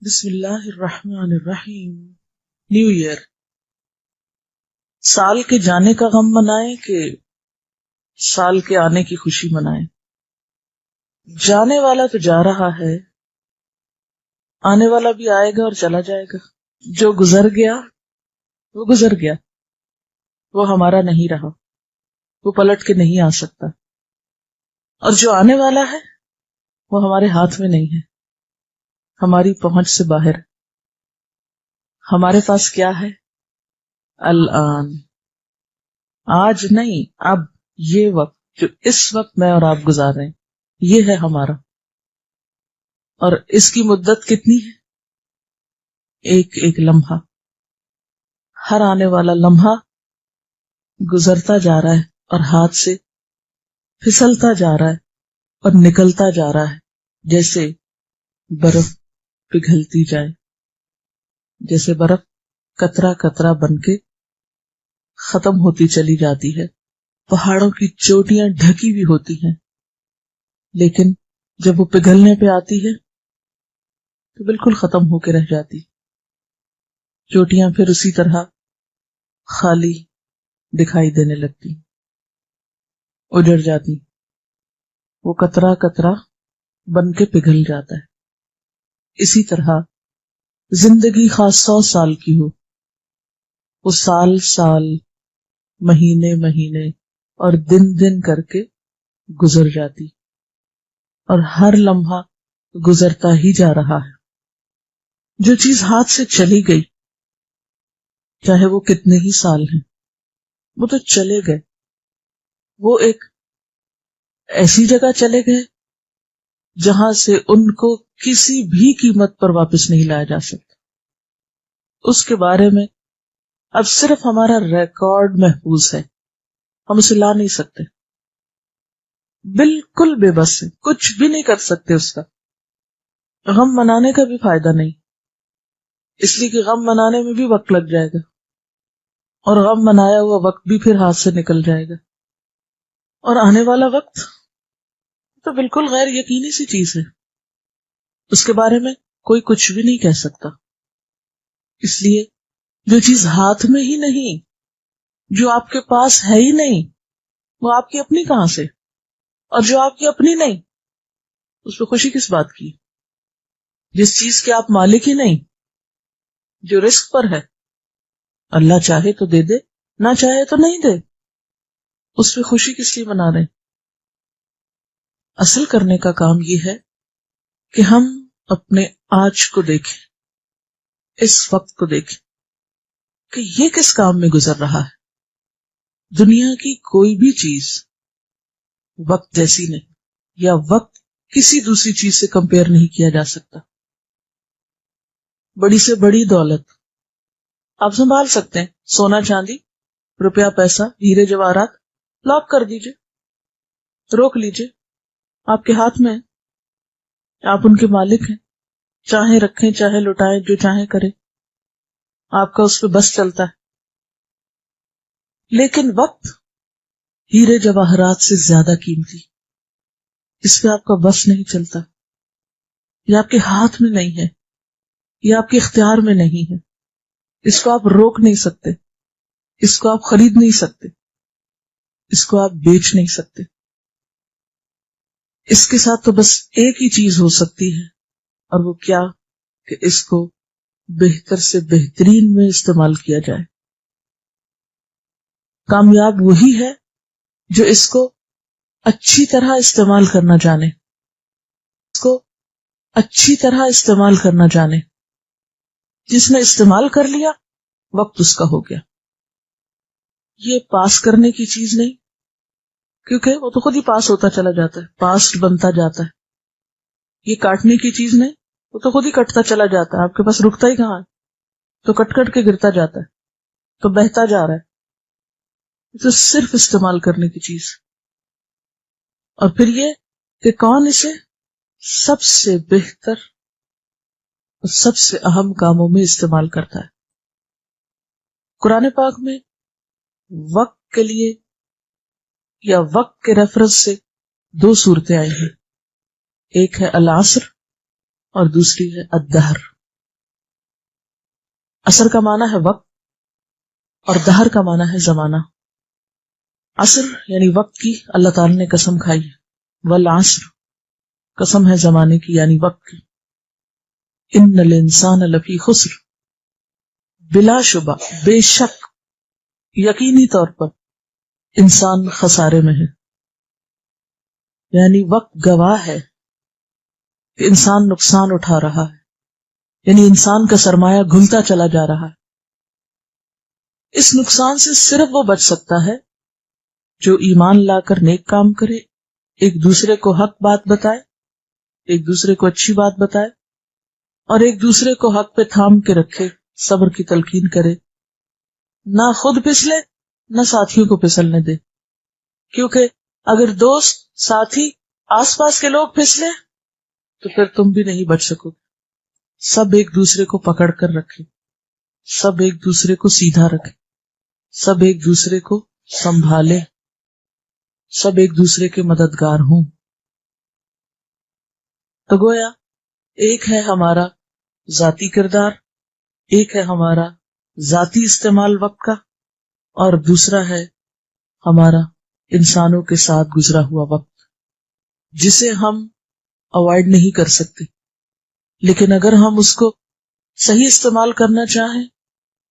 بسم اللہ الرحمن الرحیم۔ نیو ایئر، سال کے جانے کا غم منائیں کہ سال کے آنے کی خوشی منائیں؟ جانے والا تو جا رہا ہے، آنے والا بھی آئے گا اور چلا جائے گا۔ جو گزر گیا وہ گزر گیا، وہ ہمارا نہیں رہا، وہ پلٹ کے نہیں آ سکتا۔ اور جو آنے والا ہے وہ ہمارے ہاتھ میں نہیں ہے، ہماری پہنچ سے باہر۔ ہمارے پاس کیا ہے؟ الآن، آج نہیں، اب، یہ وقت جو اس وقت میں اور آپ گزار رہے ہیں، یہ ہے ہمارا۔ اور اس کی مدت کتنی ہے؟ ایک ایک لمحہ، ہر آنے والا لمحہ گزرتا جا رہا ہے اور ہاتھ سے پھسلتا جا رہا ہے اور نکلتا جا رہا ہے، جیسے برف پگھلتی جائے، جیسے برف قطرہ قطرہ بن کے ختم ہوتی چلی جاتی ہے۔ پہاڑوں کی چوٹیاں ڈھکی بھی ہوتی ہیں، لیکن جب وہ پگھلنے پہ آتی ہے تو بالکل ختم ہو کے رہ جاتی۔ چوٹیاں پھر اسی طرح خالی دکھائی دینے لگتی، اجڑ جاتی، وہ قطرہ قطرہ بن کے پگھل جاتا ہے۔ اسی طرح زندگی خواہ 100 سال کی ہو، وہ سال سال، مہینے مہینے اور دن دن کر کے گزر جاتی، اور ہر لمحہ گزرتا ہی جا رہا ہے۔ جو چیز ہاتھ سے چلی گئی، چاہے وہ کتنے ہی سال ہیں، وہ تو چلے گئے۔ وہ ایک ایسی جگہ چلے گئے جہاں سے ان کو کسی بھی قیمت پر واپس نہیں لایا جا سکتا۔ اس کے بارے میں اب صرف ہمارا ریکارڈ محفوظ ہے، ہم اسے لا نہیں سکتے، بالکل بے بس ہے، کچھ بھی نہیں کر سکتے۔ اس کا غم منانے کا بھی فائدہ نہیں، اس لیے کہ غم منانے میں بھی وقت لگ جائے گا، اور غم منایا ہوا وقت بھی پھر ہاتھ سے نکل جائے گا۔ اور آنے والا وقت تو بالکل غیر یقینی سی چیز ہے، اس کے بارے میں کوئی کچھ بھی نہیں کہہ سکتا۔ اس لیے جو چیز ہاتھ میں ہی نہیں، جو آپ کے پاس ہے ہی نہیں، وہ آپ کی اپنی کہاں سے؟ اور جو آپ کی اپنی نہیں، اس پہ خوشی کس بات کی؟ جس چیز کے آپ مالک ہی نہیں، جو رزق پر ہے، اللہ چاہے تو دے دے، نہ چاہے تو نہیں دے، اس پہ خوشی کس لیے منا رہے ہیں؟ اصل کرنے کا کام یہ ہے کہ ہم اپنے آج کو دیکھیں، اس وقت کو دیکھیں کہ یہ کس کام میں گزر رہا ہے۔ دنیا کی کوئی بھی چیز وقت جیسی نہیں، یا وقت کسی دوسری چیز سے کمپیئر نہیں کیا جا سکتا۔ بڑی سے بڑی دولت آپ سنبھال سکتے ہیں، سونا چاندی، روپیہ پیسہ، ہیرے جواہرات، لاک کر دیجئے، روک لیجئے، آپ کے ہاتھ میں ہے، آپ ان کے مالک ہیں، چاہیں رکھیں چاہے لٹائیں، جو چاہیں کریں، آپ کا اس پہ بس چلتا ہے۔ لیکن وقت ہیرے جواہرات سے زیادہ قیمتی، اس پہ آپ کا بس نہیں چلتا، یہ آپ کے ہاتھ میں نہیں ہے، یہ آپ کے اختیار میں نہیں ہے، اس کو آپ روک نہیں سکتے، اس کو آپ خرید نہیں سکتے، اس کو آپ بیچ نہیں سکتے۔ اس کے ساتھ تو بس ایک ہی چیز ہو سکتی ہے، اور وہ کیا؟ کہ اس کو بہتر سے بہترین میں استعمال کیا جائے۔ کامیاب وہی ہے جو اس کو اچھی طرح استعمال کرنا جانے، اس کو اچھی طرح استعمال کرنا جانے۔ جس نے استعمال کر لیا، وقت اس کا ہو گیا۔ یہ پاس کرنے کی چیز نہیں، کیونکہ وہ تو خود ہی پاس ہوتا چلا جاتا ہے، پاسٹ بنتا جاتا ہے۔ یہ کاٹنے کی چیز نہیں، وہ تو خود ہی کٹتا چلا جاتا ہے، آپ کے پاس رکتا ہی کہاں ہے، تو کٹ کٹ کے گرتا جاتا ہے، تو بہتا جا رہا ہے۔ تو صرف استعمال کرنے کی چیز، اور پھر یہ کہ کون اسے سب سے بہتر اور سب سے اہم کاموں میں استعمال کرتا ہے۔ قرآن پاک میں وقت کے لیے یا وقت کے ریفرنس سے 2 صورتیں آئی ہیں، ایک ہے العصر اور دوسری ہے الدہر۔ عصر کا معنی ہے وقت اور دہر کا معنی ہے زمانہ. عصر یعنی وقت کی اللہ تعالی نے قسم کھائی ہے، والعصر قسم ہے زمانے کی یعنی وقت کی. ان الانسان لفی خسر، بلا شبہ، بے شک، یقینی طور پر انسان خسارے میں ہے. یعنی وقت گواہ ہے کہ انسان نقصان اٹھا رہا ہے، یعنی انسان کا سرمایہ گھلتا چلا جا رہا ہے. اس نقصان سے صرف وہ بچ سکتا ہے جو ایمان لا کر نیک کام کرے، ایک دوسرے کو حق بات بتائے، ایک دوسرے کو اچھی بات بتائے، اور ایک دوسرے کو حق پہ تھام کے رکھے، صبر کی تلقین کرے، نہ خود پھسلے نہ ساتھیوں کو پھسلنے دے. کیونکہ اگر دوست، ساتھی، آس پاس کے لوگ پھسلے تو پھر تم بھی نہیں بچ سکو گے. سب ایک دوسرے کو پکڑ کر رکھے، سب ایک دوسرے کو سیدھا رکھے، سب ایک دوسرے کو سنبھالے، سب ایک دوسرے کے مددگار ہوں. تو گویا ایک ہے ہمارا ذاتی کردار، ایک ہے ہمارا ذاتی استعمال وقت کا، اور دوسرا ہے ہمارا انسانوں کے ساتھ گزرا ہوا وقت، جسے ہم اوائڈ نہیں کر سکتے. لیکن اگر ہم اس کو صحیح استعمال کرنا چاہیں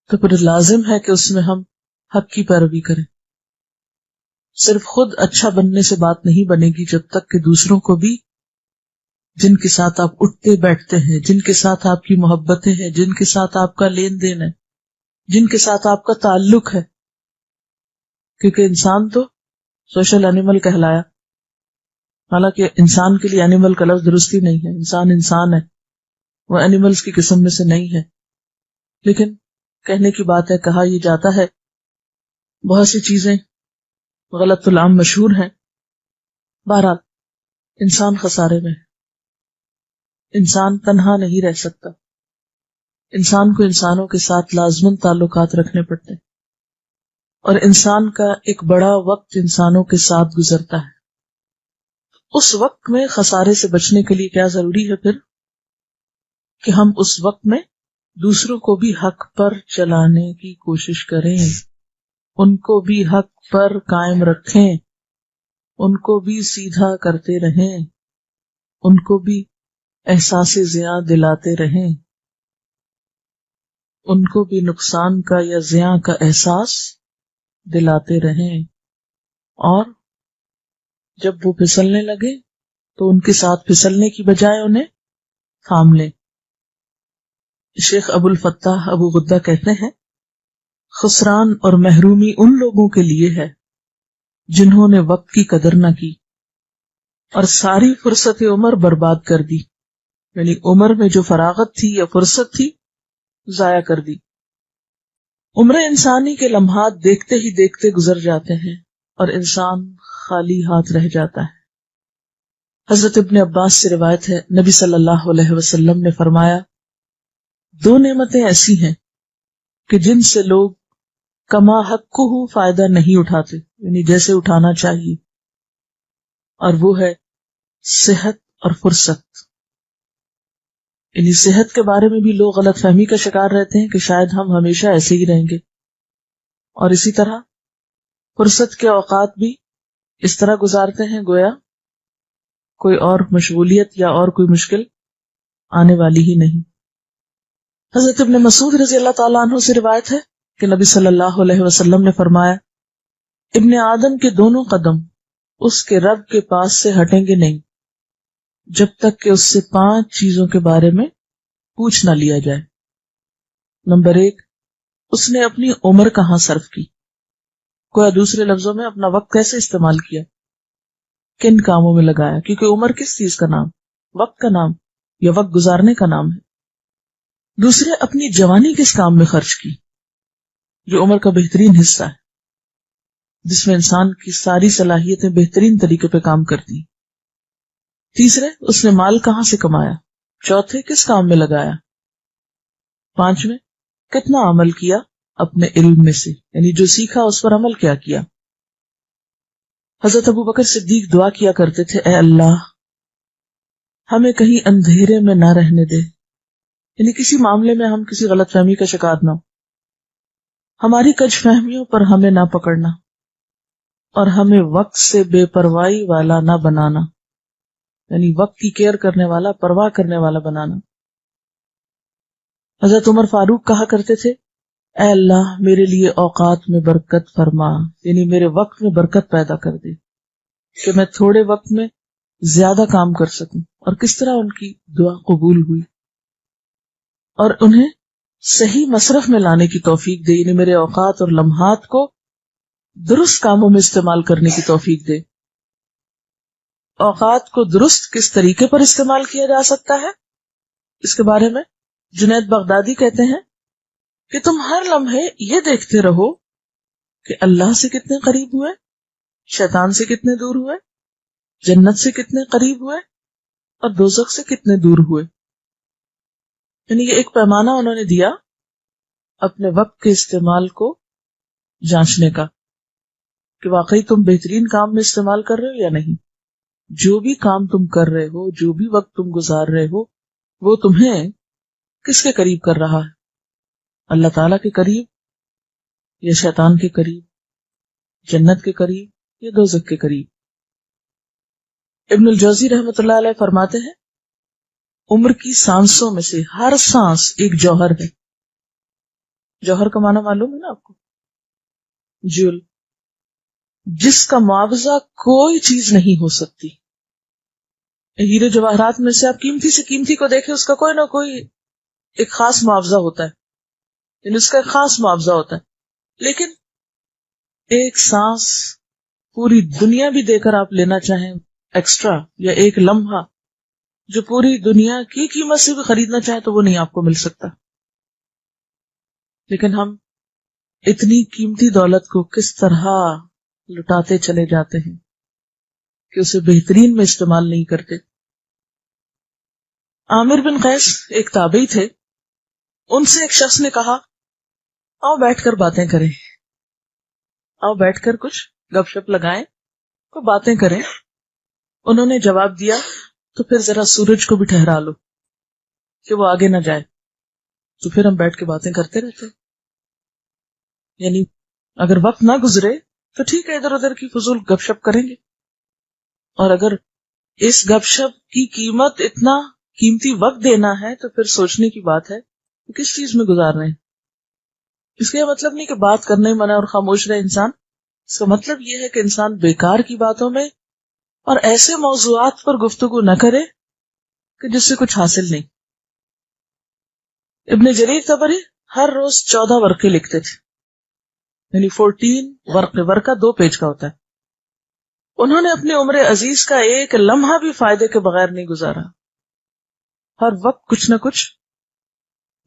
تو پھر لازم ہے کہ اس میں ہم حق کی پیروی کریں. صرف خود اچھا بننے سے بات نہیں بنے گی جب تک کہ دوسروں کو بھی، جن کے ساتھ آپ اٹھتے بیٹھتے ہیں، جن کے ساتھ آپ کی محبتیں ہیں، جن کے ساتھ آپ کا لین دین ہے، جن کے ساتھ آپ کا تعلق ہے، کیونکہ انسان تو سوشل اینیمل کہلایا. حالانکہ انسان کے لیے اینیمل کا لفظ درستی نہیں ہے، انسان انسان ہے، وہ اینیملز کی قسم میں سے نہیں ہے. لیکن کہنے کی بات ہے، کہا یہ جاتا ہے. بہت سی چیزیں غلط العام مشہور ہیں. بہرحال انسان خسارے میں ہے. انسان تنہا نہیں رہ سکتا. انسان کو انسانوں کے ساتھ لازماً تعلقات رکھنے پڑتے ہیں، اور انسان کا ایک بڑا وقت انسانوں کے ساتھ گزرتا ہے. اس وقت میں خسارے سے بچنے کے لیے کیا ضروری ہے پھر؟ کہ ہم اس وقت میں دوسروں کو بھی حق پر چلانے کی کوشش کریں، ان کو بھی حق پر قائم رکھیں، ان کو بھی سیدھا کرتے رہیں، ان کو بھی احساس زیاں دلاتے رہیں، ان کو بھی نقصان کا یا زیاں کا احساس دلاتے رہیں، اور جب وہ پھسلنے لگے تو ان کے ساتھ پھسلنے کی بجائے انہیں تھام لیں. شیخ ابو الفتح ابو غدہ کہتے ہیں، خسران اور محرومی ان لوگوں کے لیے ہے جنہوں نے وقت کی قدر نہ کی اور ساری فرصت عمر برباد کر دی. یعنی عمر میں جو فراغت تھی یا فرصت تھی ضائع کر دی. عمر انسانی کے لمحات دیکھتے ہی دیکھتے گزر جاتے ہیں اور انسان خالی ہاتھ رہ جاتا ہے. حضرت ابن عباس سے روایت ہے، نبی صلی اللہ علیہ وسلم نے فرمایا، دو نعمتیں ایسی ہیں کہ جن سے لوگ کما حق فائدہ نہیں اٹھاتے، یعنی جیسے اٹھانا چاہیے، اور وہ ہے صحت اور فرصت. یعنی صحت کے بارے میں بھی لوگ غلط فہمی کا شکار رہتے ہیں کہ شاید ہم ہمیشہ ایسے ہی رہیں گے، اور اسی طرح فرصت کے اوقات بھی اس طرح گزارتے ہیں گویا کوئی اور مشغولیت یا اور کوئی مشکل آنے والی ہی نہیں. حضرت ابن مسعود رضی اللہ تعالیٰ عنہ سے روایت ہے کہ نبی صلی اللہ علیہ وسلم نے فرمایا، ابن آدم کے دونوں قدم اس کے رب کے پاس سے ہٹیں گے نہیں جب تک کہ اس سے 5 چیزوں کے بارے میں پوچھ نہ لیا جائے. نمبر 1، اس نے اپنی عمر کہاں صرف کی، کوئی دوسرے لفظوں میں اپنا وقت کیسے استعمال کیا، کن کاموں میں لگایا، کیونکہ عمر کس چیز کا نام، وقت کا نام یا وقت گزارنے کا نام ہے. دوسرے، اپنی جوانی کس کام میں خرچ کی، جو عمر کا بہترین حصہ ہے، جس میں انسان کی ساری صلاحیتیں بہترین طریقے پہ کام کرتی ہیں. تیسرے، اس نے مال کہاں سے کمایا. چوتھے، کس کام میں لگایا. پانچویں، کتنا عمل کیا اپنے علم میں سے، یعنی جو سیکھا اس پر عمل کیا کیا. حضرت ابو بکر صدیق دعا کیا کرتے تھے، اے اللہ ہمیں کہیں اندھیرے میں نہ رہنے دے یعنی کسی معاملے میں ہم کسی غلط فہمی کا شکار نہ ہو، ہماری کج فہمیوں پر ہمیں نہ پکڑنا، اور ہمیں وقت سے بے پرواہی والا نہ بنانا، یعنی وقت کی کیئر کرنے والا، پرواہ کرنے والا بنانا۔ حضرت عمر فاروق کہا کرتے تھے، اے اللہ میرے لیے اوقات میں برکت فرما، یعنی میرے وقت میں برکت پیدا کر دے کہ میں تھوڑے وقت میں زیادہ کام کر سکوں۔ اور کس طرح ان کی دعا قبول ہوئی، اور انہیں صحیح مصرف میں لانے کی توفیق دے، یعنی میرے اوقات اور لمحات کو درست کاموں میں استعمال کرنے کی توفیق دے۔ اوقات کو درست کس طریقے پر استعمال کیا جا سکتا ہے، اس کے بارے میں جنید بغدادی کہتے ہیں کہ تم ہر لمحے یہ دیکھتے رہو کہ اللہ سے کتنے قریب ہوئے، شیطان سے کتنے دور ہوئے، جنت سے کتنے قریب ہوئے، اور دوزخ سے کتنے دور ہوئے۔ یعنی یہ ایک پیمانہ انہوں نے دیا اپنے وقت کے استعمال کو جانچنے کا کہ واقعی تم بہترین کام میں استعمال کر رہے ہو یا نہیں۔ جو بھی کام تم کر رہے ہو، جو بھی وقت تم گزار رہے ہو، وہ تمہیں کس کے قریب کر رہا ہے؟ اللہ تعالیٰ کے قریب یا شیطان کے قریب، جنت کے قریب یا دوزخ کے قریب؟ ابن الجوزی رحمۃ اللہ علیہ فرماتے ہیں، عمر کی سانسوں میں سے ہر سانس ایک جوہر ہے۔ جوہر کا معنی معلوم ہے نا آپ کو؟ جول، جس کا معاوضہ کوئی چیز نہیں ہو سکتی۔ ہیرے جواہرات میں سے آپ قیمتی سے قیمتی کو دیکھیں، اس کا کوئی نہ کوئی ایک خاص معاوضہ ہوتا ہے، یعنی اس کا ایک خاص معاوضہ ہوتا ہے، لیکن ایک سانس پوری دنیا بھی دے کر آپ لینا چاہیں ایکسٹرا، یا ایک لمحہ جو پوری دنیا کی قیمت سے بھی خریدنا چاہیں تو وہ نہیں آپ کو مل سکتا۔ لیکن ہم اتنی قیمتی دولت کو کس طرح لٹاتے چلے جاتے ہیں کہ اسے بہترین میں استعمال نہیں کرتے۔ عامر بن قیس ایک تابعی تھے، ان سے ایک شخص نے کہا، آؤ بیٹھ کر باتیں کریں، آؤ بیٹھ کر کچھ گپ شپ لگائیں، کوئی باتیں کریں۔ انہوں نے جواب دیا، تو پھر ذرا سورج کو بھی ٹھہرا لو کہ وہ آگے نہ جائے، تو پھر ہم بیٹھ کے باتیں کرتے رہتے۔ یعنی اگر وقت نہ گزرے تو ٹھیک ہے، ادھر ادھر کی فضول گپ شپ کریں گے، اور اگر اس گپ شپ کی قیمت اتنا قیمتی وقت دینا ہے تو پھر سوچنے کی بات ہے کہ کس چیز میں گزار رہے ہیں۔ اس کا یہ مطلب نہیں کہ بات کرنے ہی منع اور خاموش رہے انسان، اس کا مطلب یہ ہے کہ انسان بیکار کی باتوں میں اور ایسے موضوعات پر گفتگو نہ کرے کہ جس سے کچھ حاصل نہیں۔ ابن جریر طبری ہر روز 14 ورقے لکھتے تھے، یعنی 14 ورقہ 2 پیج کا ہوتا ہے۔ انہوں نے اپنی عمر عزیز کا ایک لمحہ بھی فائدے کے بغیر نہیں گزارا، ہر وقت کچھ نہ کچھ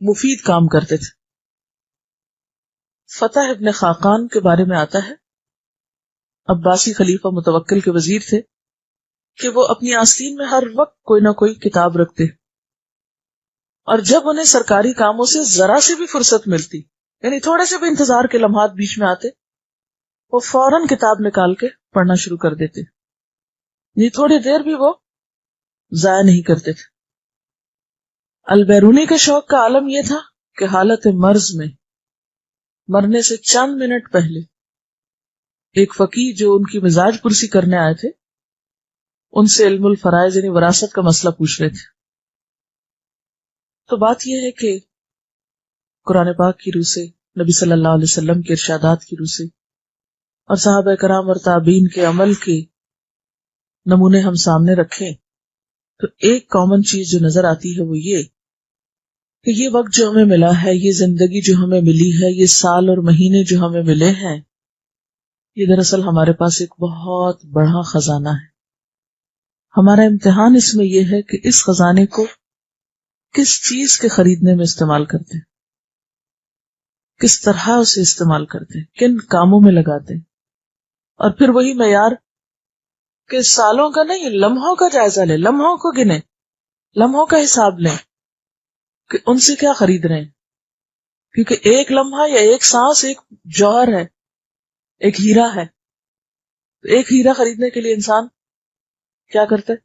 مفید کام کرتے تھے۔ فتح ابن خاقان کے بارے میں آتا ہے، عباسی خلیفہ متوکل کے وزیر تھے، کہ وہ اپنی آستین میں ہر وقت کوئی نہ کوئی کتاب رکھتے، اور جب انہیں سرکاری کاموں سے ذرا سے بھی فرصت ملتی، یعنی تھوڑے سے بھی انتظار کے لمحات بیچ میں آتے، وہ فوراً کتاب نکال کے پڑھنا شروع کر دیتے، یہ تھوڑی دیر بھی وہ ضائع نہیں کرتے تھے۔ البیرونی کے شوق کا عالم یہ تھا کہ حالت مرض میں مرنے سے چند منٹ پہلے ایک فقیہ جو ان کی مزاج پرسی کرنے آئے تھے، ان سے علم الفرائض یعنی وراثت کا مسئلہ پوچھ رہے تھے۔ تو بات یہ ہے کہ قرآن پاک کی روح سے، نبی صلی اللہ علیہ وسلم کے ارشادات کی روح سے، اور صحابہ کرام اور تابعین کے عمل کے نمونے ہم سامنے رکھیں تو ایک کامن چیز جو نظر آتی ہے وہ یہ کہ یہ وقت جو ہمیں ملا ہے، یہ زندگی جو ہمیں ملی ہے، یہ سال اور مہینے جو ہمیں ملے ہیں، یہ دراصل ہمارے پاس ایک بہت بڑا خزانہ ہے۔ ہمارا امتحان اس میں یہ ہے کہ اس خزانے کو کس چیز کے خریدنے میں استعمال کرتے ہیں، کس طرح اسے استعمال کرتے ہیں، کن کاموں میں لگاتے ہیں، اور پھر وہی معیار کہ سالوں کا نہیں، لمحوں کا جائزہ لیں، لمحوں کو گنیں، لمحوں کا حساب لیں کہ ان سے کیا خرید رہے ہیں، کیونکہ ایک لمحہ یا ایک سانس ایک جوہر ہے، ایک ہیرا ہے۔ ایک ہیرا خریدنے کے لیے انسان کیا کرتا ہے؟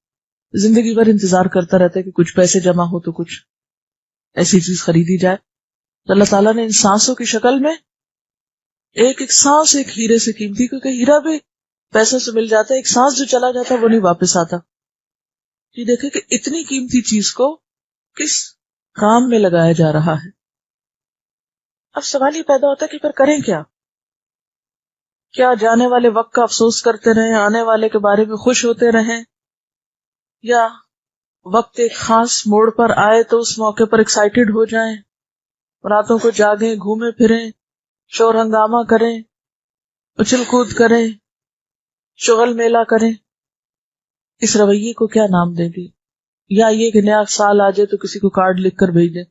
زندگی بھر انتظار کرتا رہتا ہے کہ کچھ پیسے جمع ہو تو کچھ ایسی چیز خریدی جائے تو اللہ تعالیٰ نے ان سانسوں کی شکل میں ایک ایک سانس ایک ہیرے سے قیمتی، کیونکہ ہیرا بھی پیسوں سے مل جاتا ہے، ایک سانس جو چلا جاتا وہ نہیں واپس آتا. یہ دیکھیں کہ اتنی قیمتی چیز کو کس کام میں لگایا جا رہا ہے. اب سوال یہ پیدا ہوتا ہے کہ پھر کریں کیا؟ کیا جانے والے وقت کا افسوس کرتے رہیں، آنے والے کے بارے میں خوش ہوتے رہیں، یا وقت ایک خاص موڑ پر آئے تو اس موقع پر ایکسائٹیڈ ہو جائیں، راتوں کو جاگیں، گھومیں پھریں، شور ہنگامہ کریں، اچھل کود کریں، شغل میلہ کریں؟ اس رویے کو کیا نام دیں گے؟ یا یہ کہ نیا سال آ جائے تو کسی کو کارڈ لکھ کر بھیج دیں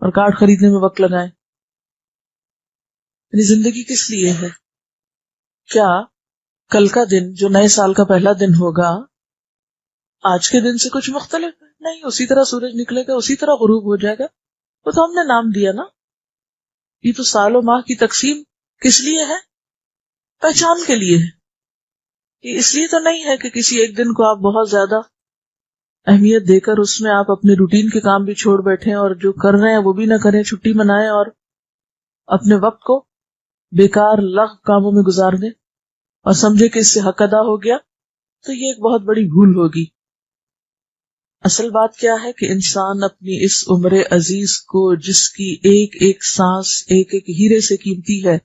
اور کارڈ خریدنے میں وقت لگائیں؟ یعنی زندگی کس لیے ہے؟ کیا کل کا دن جو نئے سال کا پہلا دن ہوگا آج کے دن سے کچھ مختلف ہے؟ نہیں، اسی طرح سورج نکلے گا، اسی طرح غروب ہو جائے گا. وہ تو ہم نے نام دیا نا. یہ تو سال و ماہ کی تقسیم کس لیے ہے؟ پہچان کے لیے ہے. یہ اس لیے تو نہیں ہے کہ کسی ایک دن کو آپ بہت زیادہ اہمیت دے کر اس میں آپ اپنے روٹین کے کام بھی چھوڑ بیٹھیں اور جو کر رہے ہیں وہ بھی نہ کریں، چھٹی منائیں اور اپنے وقت کو بیکار لغو کاموں میں گزار دیں اور سمجھے کہ اس سے حق ادا ہو گیا. تو یہ ایک بہت بڑی بھول ہوگی. اصل بات کیا ہے کہ انسان اپنی اس عمر عزیز کو، جس کی ایک ایک سانس ایک ایک ہیرے سے قیمتی ہے،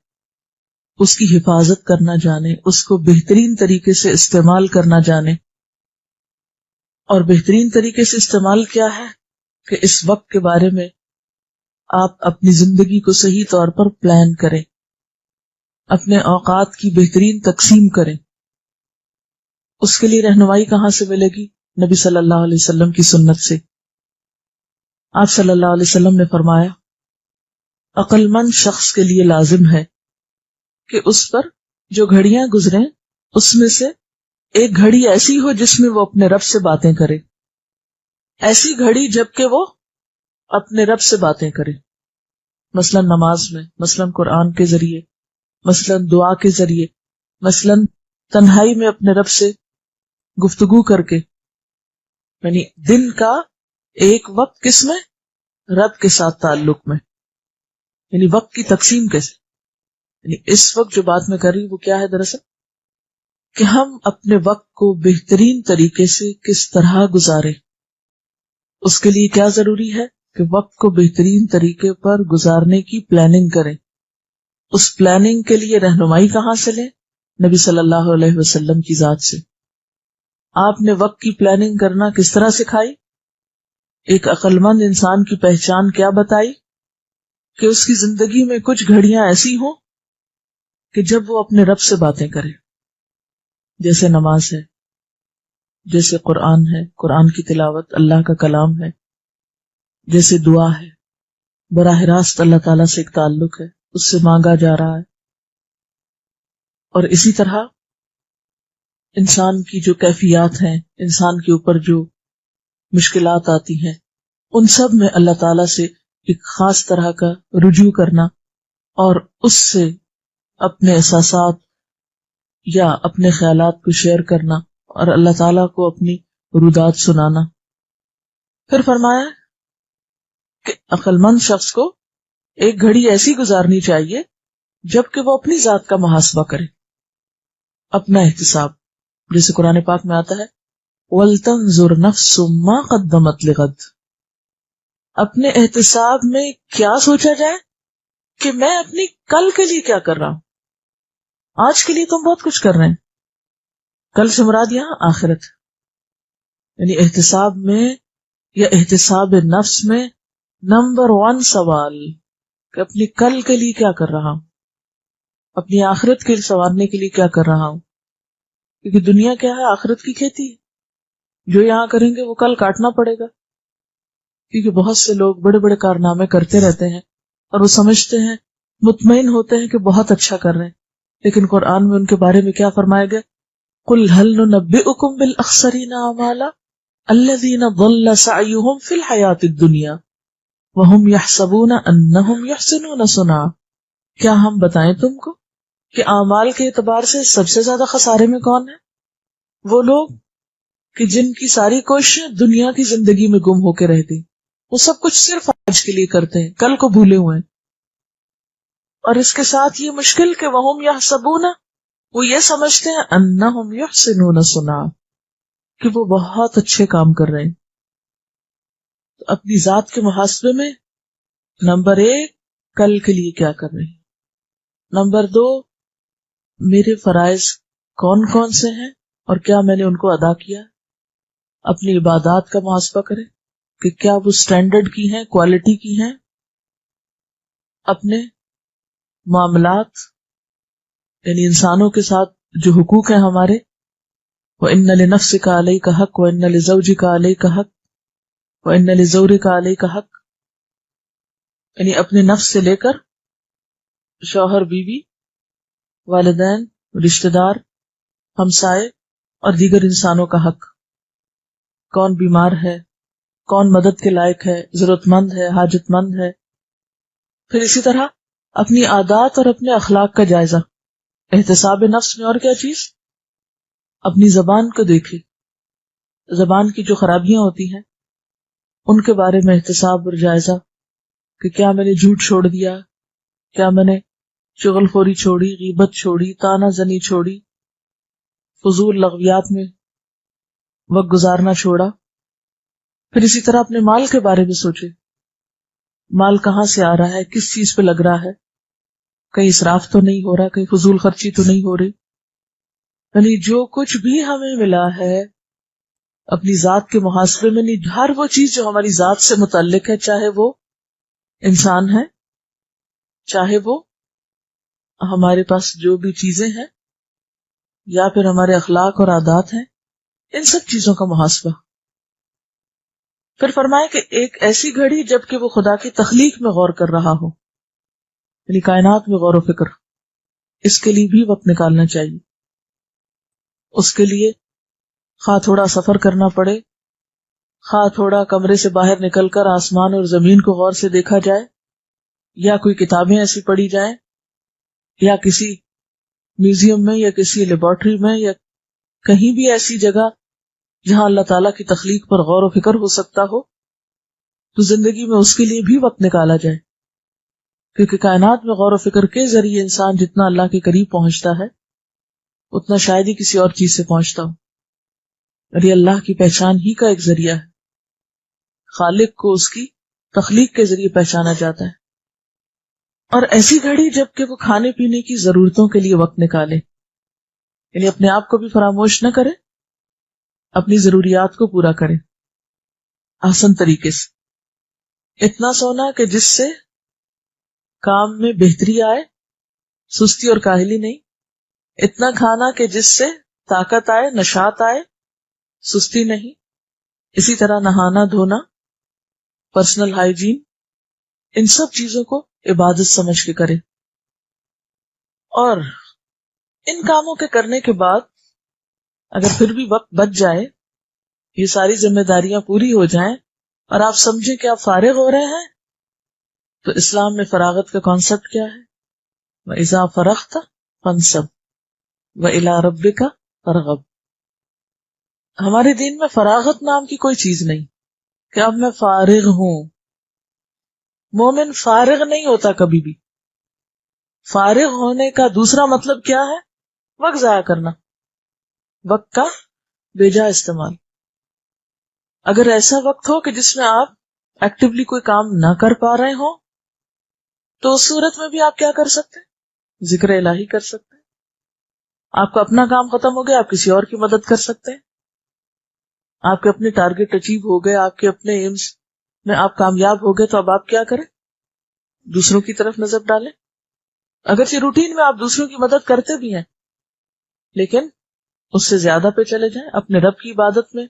اس کی حفاظت کرنا جانے، اس کو بہترین طریقے سے استعمال کرنا جانے. اور بہترین طریقے سے استعمال کیا ہے کہ اس وقت کے بارے میں آپ اپنی زندگی کو صحیح طور پر پلان کریں، اپنے اوقات کی بہترین تقسیم کریں. اس کے لیے رہنمائی کہاں سے ملے گی؟ نبی صلی اللہ علیہ وسلم کی سنت سے. آپ صلی اللہ علیہ وسلم نے فرمایا عقل مند شخص کے لیے لازم ہے کہ اس پر جو گھڑیاں گزریں اس میں سے ایک گھڑی ایسی ہو جس میں وہ اپنے رب سے باتیں کرے. ایسی گھڑی جبکہ وہ اپنے رب سے باتیں کرے، مثلا نماز میں، مثلا قرآن کے ذریعے، مثلا دعا کے ذریعے، مثلا تنہائی میں اپنے رب سے گفتگو کر کے. یعنی دن کا ایک وقت کس میں؟ رب کے ساتھ تعلق میں. یعنی وقت کی تقسیم کیسے؟ یعنی اس وقت جو بات میں کر رہی وہ کیا ہے دراصل؟ کہ ہم اپنے وقت کو بہترین طریقے سے کس طرح گزاریں. اس کے لیے کیا ضروری ہے کہ وقت کو بہترین طریقے پر گزارنے کی پلاننگ کریں. اس پلاننگ کے لیے رہنمائی کہاں سے لیں؟ نبی صلی اللہ علیہ وسلم کی ذات سے. آپ نے وقت کی پلاننگ کرنا کس طرح سکھائی؟ ایک عقل مند انسان کی پہچان کیا بتائی؟ کہ اس کی زندگی میں کچھ گھڑیاں ایسی ہوں کہ جب وہ اپنے رب سے باتیں کرے، جیسے نماز ہے، جیسے قرآن ہے، قرآن کی تلاوت، اللہ کا کلام ہے، جیسے دعا ہے، براہ راست اللہ تعالیٰ سے ایک تعلق ہے، اس سے مانگا جا رہا ہے. اور اسی طرح انسان کی جو کیفیات ہیں، انسان کے اوپر جو مشکلات آتی ہیں، ان سب میں اللہ تعالیٰ سے ایک خاص طرح کا رجوع کرنا اور اس سے اپنے احساسات یا اپنے خیالات کو شیئر کرنا اور اللہ تعالیٰ کو اپنی رودات سنانا. پھر فرمایا کہ عقل مند شخص کو ایک گھڑی ایسی گزارنی چاہیے جبکہ وہ اپنی ذات کا محاسبہ کرے، اپنا احتساب. جیسے قرآن پاک میں آتا ہے وَلْتَنْظُرْ نَفْسٌ مَا قَدَّمَتْ لِغَدٍ. اپنے احتساب میں کیا سوچا جائے کہ میں اپنی کل کے لیے کیا کر رہا ہوں. آج کے لیے تم بہت کچھ کر رہے ہیں، کل سے مراد یہاں آخرت. یعنی احتساب میں یا احتساب نفس میں نمبر 1 سوال کہ اپنی کل کے لیے کیا کر رہا ہوں، اپنی آخرت کے سنوارنے کے لیے کیا کر رہا ہوں. کیونکہ دنیا کیا ہے؟ آخرت کی کھیتی ہے. جو یہاں کریں گے وہ کل کاٹنا پڑے گا. کیونکہ بہت سے لوگ بڑے بڑے کارنامے کرتے رہتے ہیں اور وہ سمجھتے ہیں، مطمئن ہوتے ہیں کہ بہت اچھا کر رہے ہیں، لیکن قرآن میں ان کے بارے میں کیا فرمایا گیا؟ قُلْ هَلْ نُنَبِّئُكُمْ بِالْأَخْسَرِينَ أَعْمَالًا الَّذِينَ ضَلَّ سَعْيُهُمْ فِي الْحَيَاةِ الدُّنْيَا وَهُمْ يَحْسَبُونَ أَنَّهُمْ يُحْسِنُونَ صُنْعًا. کیا ہم بتائیں تم کو کہ اعمال کے اعتبار سے سب سے زیادہ خسارے میں کون ہے؟ وہ لوگ کہ جن کی ساری کوششیں دنیا کی زندگی میں گم ہو کے رہ گئی. وہ سب کچھ صرف آج کے لیے کرتے ہیں، کل کو بھولے ہوئے ہیں. اور اس کے ساتھ یہ مشکل کہ وہم یحسبون، وہ یہ سمجھتے ہیں انہم یحسنون صنعا، کہ وہ بہت اچھے کام کر رہے ہیں. تو اپنی ذات کے محاسبے میں نمبر 1 کل کے لیے کیا کر رہے ہیں، نمبر 2 میرے فرائض کون کون سے ہیں اور کیا میں نے ان کو ادا کیا. اپنی عبادات کا محاسبہ کریں کہ کیا وہ سٹینڈرڈ کی ہیں، کوالٹی کی ہیں. اپنے معاملات یعنی انسانوں کے ساتھ جو حقوق ہیں ہمارے، وَإِنَّ لِنَفْسِكَ عَلَيْكَ حَقٌّ وَإِنَّ لِزَوْجِكَ عَلَيْكَ حَقٌّ وَإِنَّ لِزَوْجِكَ عَلَيْكَ حَقٌّ، یعنی اپنے نفس سے لے کر شوہر، بیوی، والدین، رشتہ دار، ہمسائے اور دیگر انسانوں کا حق. کون بیمار ہے، کون مدد کے لائق ہے، ضرورت مند ہے، حاجت مند ہے. پھر اسی طرح اپنی عادات اور اپنے اخلاق کا جائزہ. احتساب نفس میں اور کیا چیز، اپنی زبان کو دیکھے، زبان کی جو خرابیاں ہوتی ہیں ان کے بارے میں احتساب اور جائزہ کہ کیا میں نے جھوٹ چھوڑ دیا، کیا میں نے چغل خوری چھوڑی، غیبت چھوڑی، طعنہ زنی چھوڑی، فضول لغویات میں وقت گزارنا چھوڑا. پھر اسی طرح اپنے مال کے بارے میں سوچے، مال کہاں سے آ رہا ہے، کس چیز پہ لگ رہا ہے، کہیں اسراف تو نہیں ہو رہا، کہیں فضول خرچی تو نہیں ہو رہی. یعنی جو کچھ بھی ہمیں ملا ہے اپنی ذات کے محاسبے میں، نہیں، ہر وہ چیز جو ہماری ذات سے متعلق ہے، چاہے وہ انسان ہے، چاہے وہ ہمارے پاس جو بھی چیزیں ہیں، یا پھر ہمارے اخلاق اور عادات ہیں، ان سب چیزوں کا محاسبہ. پھر فرمائے کہ ایک ایسی گھڑی جب کہ وہ خدا کی تخلیق میں غور کر رہا ہو، یعنی کائنات میں غور و فکر، اس کے لیے بھی وقت نکالنا چاہیے. اس کے لیے خواہ تھوڑا سفر کرنا پڑے، خواہ تھوڑا کمرے سے باہر نکل کر آسمان اور زمین کو غور سے دیکھا جائے، یا کوئی کتابیں ایسی پڑھی جائیں، یا کسی میوزیم میں یا کسی لیبارٹری میں یا کہیں بھی ایسی جگہ جہاں اللہ تعالیٰ کی تخلیق پر غور و فکر ہو سکتا ہو، تو زندگی میں اس کے لیے بھی وقت نکالا جائے. کیونکہ کائنات میں غور و فکر کے ذریعے انسان جتنا اللہ کے قریب پہنچتا ہے اتنا شاید ہی کسی اور چیز سے پہنچتا ہو. اور یہ اللہ کی پہچان ہی کا ایک ذریعہ ہے. خالق کو اس کی تخلیق کے ذریعے پہچانا جاتا ہے. اور ایسی گھڑی جب کہ وہ کھانے پینے کی ضرورتوں کے لیے وقت نکالے، یعنی اپنے آپ کو بھی فراموش نہ کرے، اپنی ضروریات کو پورا کرے آسان طریقے سے. اتنا سونا کہ جس سے کام میں بہتری آئے، سستی اور کاہلی نہیں. اتنا کھانا کہ جس سے طاقت آئے، نشاط آئے، سستی نہیں. اسی طرح نہانا دھونا، پرسنل ہائیجین، ان سب چیزوں کو عبادت سمجھ کے کرے. اور ان کاموں کے کرنے کے بعد اگر پھر بھی وقت بچ جائے، یہ ساری ذمہ داریاں پوری ہو جائیں اور آپ سمجھیں کہ آپ فارغ ہو رہے ہیں، تو اسلام میں فراغت کا کانسیپٹ کیا ہے؟ وَإِذَا فَرَغْتَ فَانْصَبْ وَإِلَىٰ رَبِّكَ فَارْغَب. ہمارے دین میں فراغت نام کی کوئی چیز نہیں کہ اب میں فارغ ہوں. مومن فارغ نہیں ہوتا کبھی بھی. فارغ ہونے کا دوسرا مطلب کیا ہے؟ وقت ضائع کرنا، وقت کا بے جا استعمال. اگر ایسا وقت ہو کہ جس میں آپ ایکٹیولی کوئی کام نہ کر پا رہے ہوں، تو اس صورت میں بھی آپ کیا کر سکتے ہیں؟ ذکر الہی کر سکتے ہیں. آپ کا اپنا کام ختم ہو گیا، آپ کسی اور کی مدد کر سکتے ہیں. آپ کے اپنے ٹارگٹ اچیو ہو گئے، آپ کے اپنے ایمز میں آپ کامیاب ہو گئے، تو اب آپ کیا کریں؟ دوسروں کی طرف نظر ڈالیں. اگرچہ روٹین میں آپ دوسروں کی مدد کرتے بھی ہیں، لیکن اس سے زیادہ پہ چلے جائیں. اپنے رب کی عبادت میں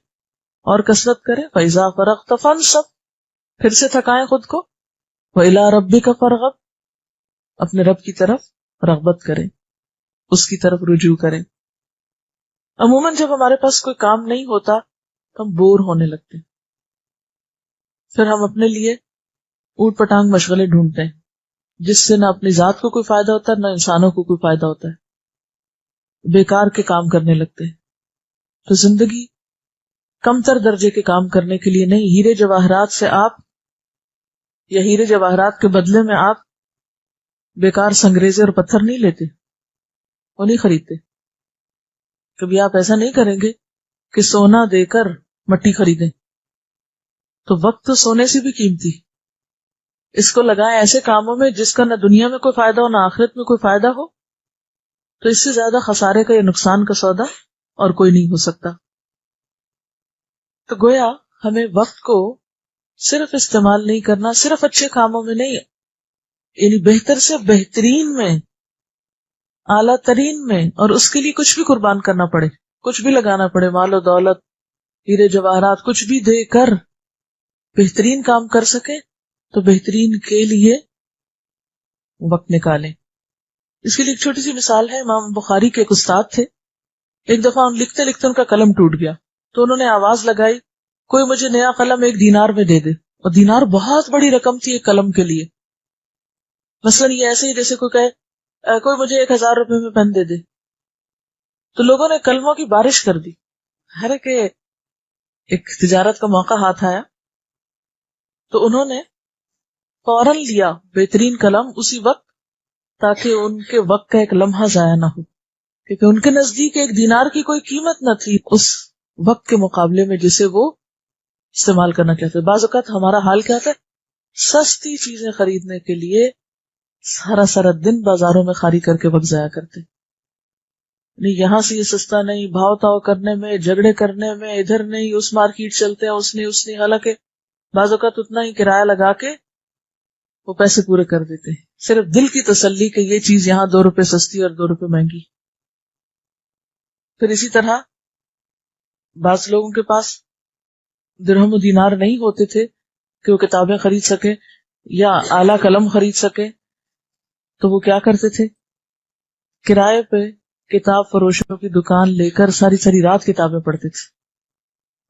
اور کثرت کریں. فَإِذَا فَرَغْتَ فَانْصَبْ، پھر سے تھکائیں خود کو. وَإِلَىٰ رَبِّكَ فَارْغَب، اپنے رب کی طرف رغبت کریں، اس کی طرف رجوع کریں. عموماً جب ہمارے پاس کوئی کام نہیں ہوتا تو ہم بور ہونے لگتے ہیں. پھر ہم اپنے لیے اوٹ پٹانگ مشغلے ڈھونڈتے ہیں، جس سے نہ اپنی ذات کو کوئی فائدہ ہوتا ہے، نہ انسانوں کو کوئی فائدہ ہوتا ہے. بیکار کے کام کرنے لگتے ہیں. تو زندگی کم تر درجے کے کام کرنے کے لیے نہیں، ہیرے جواہرات سے آپ یا ہیرے جواہرات کے بدلے میں آپ بیکار سنگریزے اور پتھر نہیں لیتے، وہ نہیں خریدتے. کبھی آپ ایسا نہیں کریں گے کہ سونا دے کر مٹی خریدیں. تو وقت تو سونے سے بھی قیمتی، اس کو لگائیں ایسے کاموں میں جس کا نہ دنیا میں کوئی فائدہ ہو نہ آخرت میں کوئی فائدہ ہو. تو اس سے زیادہ خسارے کا یا نقصان کا سودا اور کوئی نہیں ہو سکتا. تو گویا ہمیں وقت کو صرف استعمال نہیں کرنا، صرف اچھے کاموں میں نہیں، یعنی بہتر سے بہترین میں، اعلیٰ ترین میں، اور اس کے لیے کچھ بھی قربان کرنا پڑے، کچھ بھی لگانا پڑے، مال و دولت، ہیرے جواہرات، کچھ بھی دے کر بہترین کام کر سکے تو بہترین کے لیے وقت نکالیں. اس کے لیے ایک چھوٹی سی مثال ہے. امام بخاری کے ایک استاد تھے. ایک دفعہ لکھتے لکھتے ان کا قلم ٹوٹ گیا تو انہوں نے آواز لگائی، کوئی مجھے نیا قلم 1 دینار میں دے دے. اور دینار بہت بڑی رقم تھی ایک قلم کے لیے. مثلا یہ ایسے ہی جیسے کوئی کہے کوئی مجھے 1000 روپے میں پین دے دے. تو لوگوں نے قلموں کی بارش کر دی. ہر ایک تجارت کا موقع ہاتھ آیا تو انہوں نے فوراً لیا بہترین قلم اسی وقت، تاکہ ان کے وقت کا ایک لمحہ ضائع نہ ہو، کیونکہ ان کے نزدیک 1 دینار کی کوئی قیمت نہ تھی اس وقت کے مقابلے میں جسے وہ استعمال کرنا چاہتے. بعض اوقات ہمارا حال کیا ہوتا ہے، سستی چیزیں خریدنے کے لیے سارا دن بازاروں میں خالی کر کے وقت ضائع کرتے. نہیں یہاں سے یہ سستا نہیں، بھاؤ تاؤ کرنے میں، جھگڑے کرنے میں، ادھر نہیں، اس مارکیٹ چلتے ہیں، اس نے حالانکہ بعض اوقات اتنا ہی کرایہ لگا کے وہ پیسے پورے کر دیتے ہیں صرف دل کی تسلی کہ یہ چیز یہاں 2 روپے سستی اور 2 روپے مہنگی. پھر اسی طرح بعض لوگوں کے پاس درہم و دینار نہیں ہوتے تھے کہ وہ کتابیں خرید سکے یا اعلیٰ قلم خرید سکے، تو وہ کیا کرتے تھے، کرائے پہ کتاب فروشوں کی دکان لے کر ساری رات کتابیں پڑھتے تھے.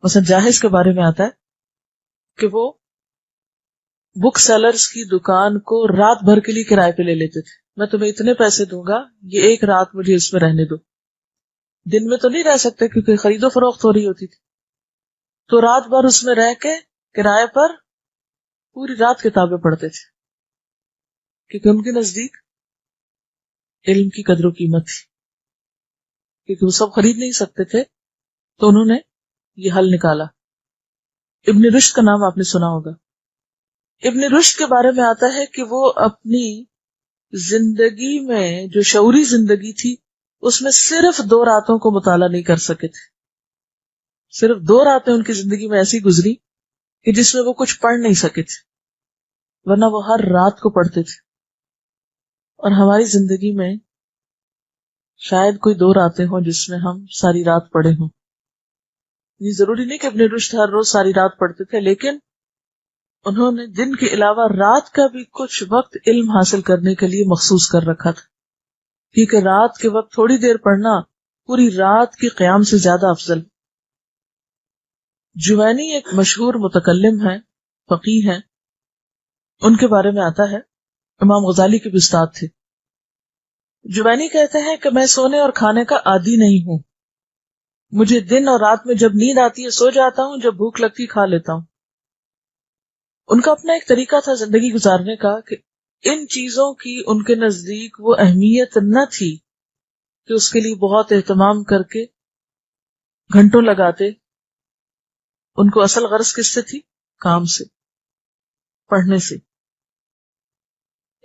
مثلا جاہز کے بارے میں آتا ہے کہ وہ بک سیلرز کی دکان کو رات بھر کے لیے کرائے پہ لے لیتے تھے. میں تمہیں اتنے پیسے دوں گا، یہ 1 رات مجھے اس میں رہنے دو. دن میں تو نہیں رہ سکتے کیونکہ خرید و فروخت ہو رہی ہوتی تھی، تو رات بھر اس میں رہ کے کرائے پر پوری رات کتابیں پڑھتے تھے، کیونکہ ان کے نزدیک علم کی قدر و قیمت تھی. کیونکہ وہ سب خرید نہیں سکتے تھے تو انہوں نے یہ حل نکالا. ابن رشد کا نام آپ نے سنا ہوگا. ابن رشد کے بارے میں آتا ہے کہ وہ اپنی زندگی میں جو شعوری زندگی تھی اس میں صرف 2 راتوں کو مطالعہ نہیں کر سکے تھے. صرف 2 راتیں ان کی زندگی میں ایسی گزری کہ جس میں وہ کچھ پڑھ نہیں سکے تھے، ورنہ وہ ہر رات کو پڑھتے تھے. اور ہماری زندگی میں شاید کوئی 2 راتیں ہوں جس میں ہم ساری رات پڑھے ہوں. یہ ضروری نہیں کہ ابن رشد ہر روز ساری رات پڑھتے تھے، لیکن انہوں نے دن کے علاوہ رات کا بھی کچھ وقت علم حاصل کرنے کے لیے مخصوص کر رکھا تھا، کیونکہ رات کے وقت تھوڑی دیر پڑھنا پوری رات کی قیام سے زیادہ افضل. جوینی ایک مشہور متکلم ہے، فقیہ ہیں. ان کے بارے میں آتا ہے امام غزالی کے بھی استاد تھے. جوینی کہتے ہیں کہ میں سونے اور کھانے کا عادی نہیں ہوں. مجھے دن اور رات میں جب نیند آتی ہے سو جاتا ہوں، جب بھوک لگتی کھا لیتا ہوں. ان کا اپنا ایک طریقہ تھا زندگی گزارنے کا کہ ان چیزوں کی ان کے نزدیک وہ اہمیت نہ تھی کہ اس کے لیے بہت اہتمام کر کے گھنٹوں لگاتے. ان کو اصل غرض کس سے تھی؟ کام سے، پڑھنے سے.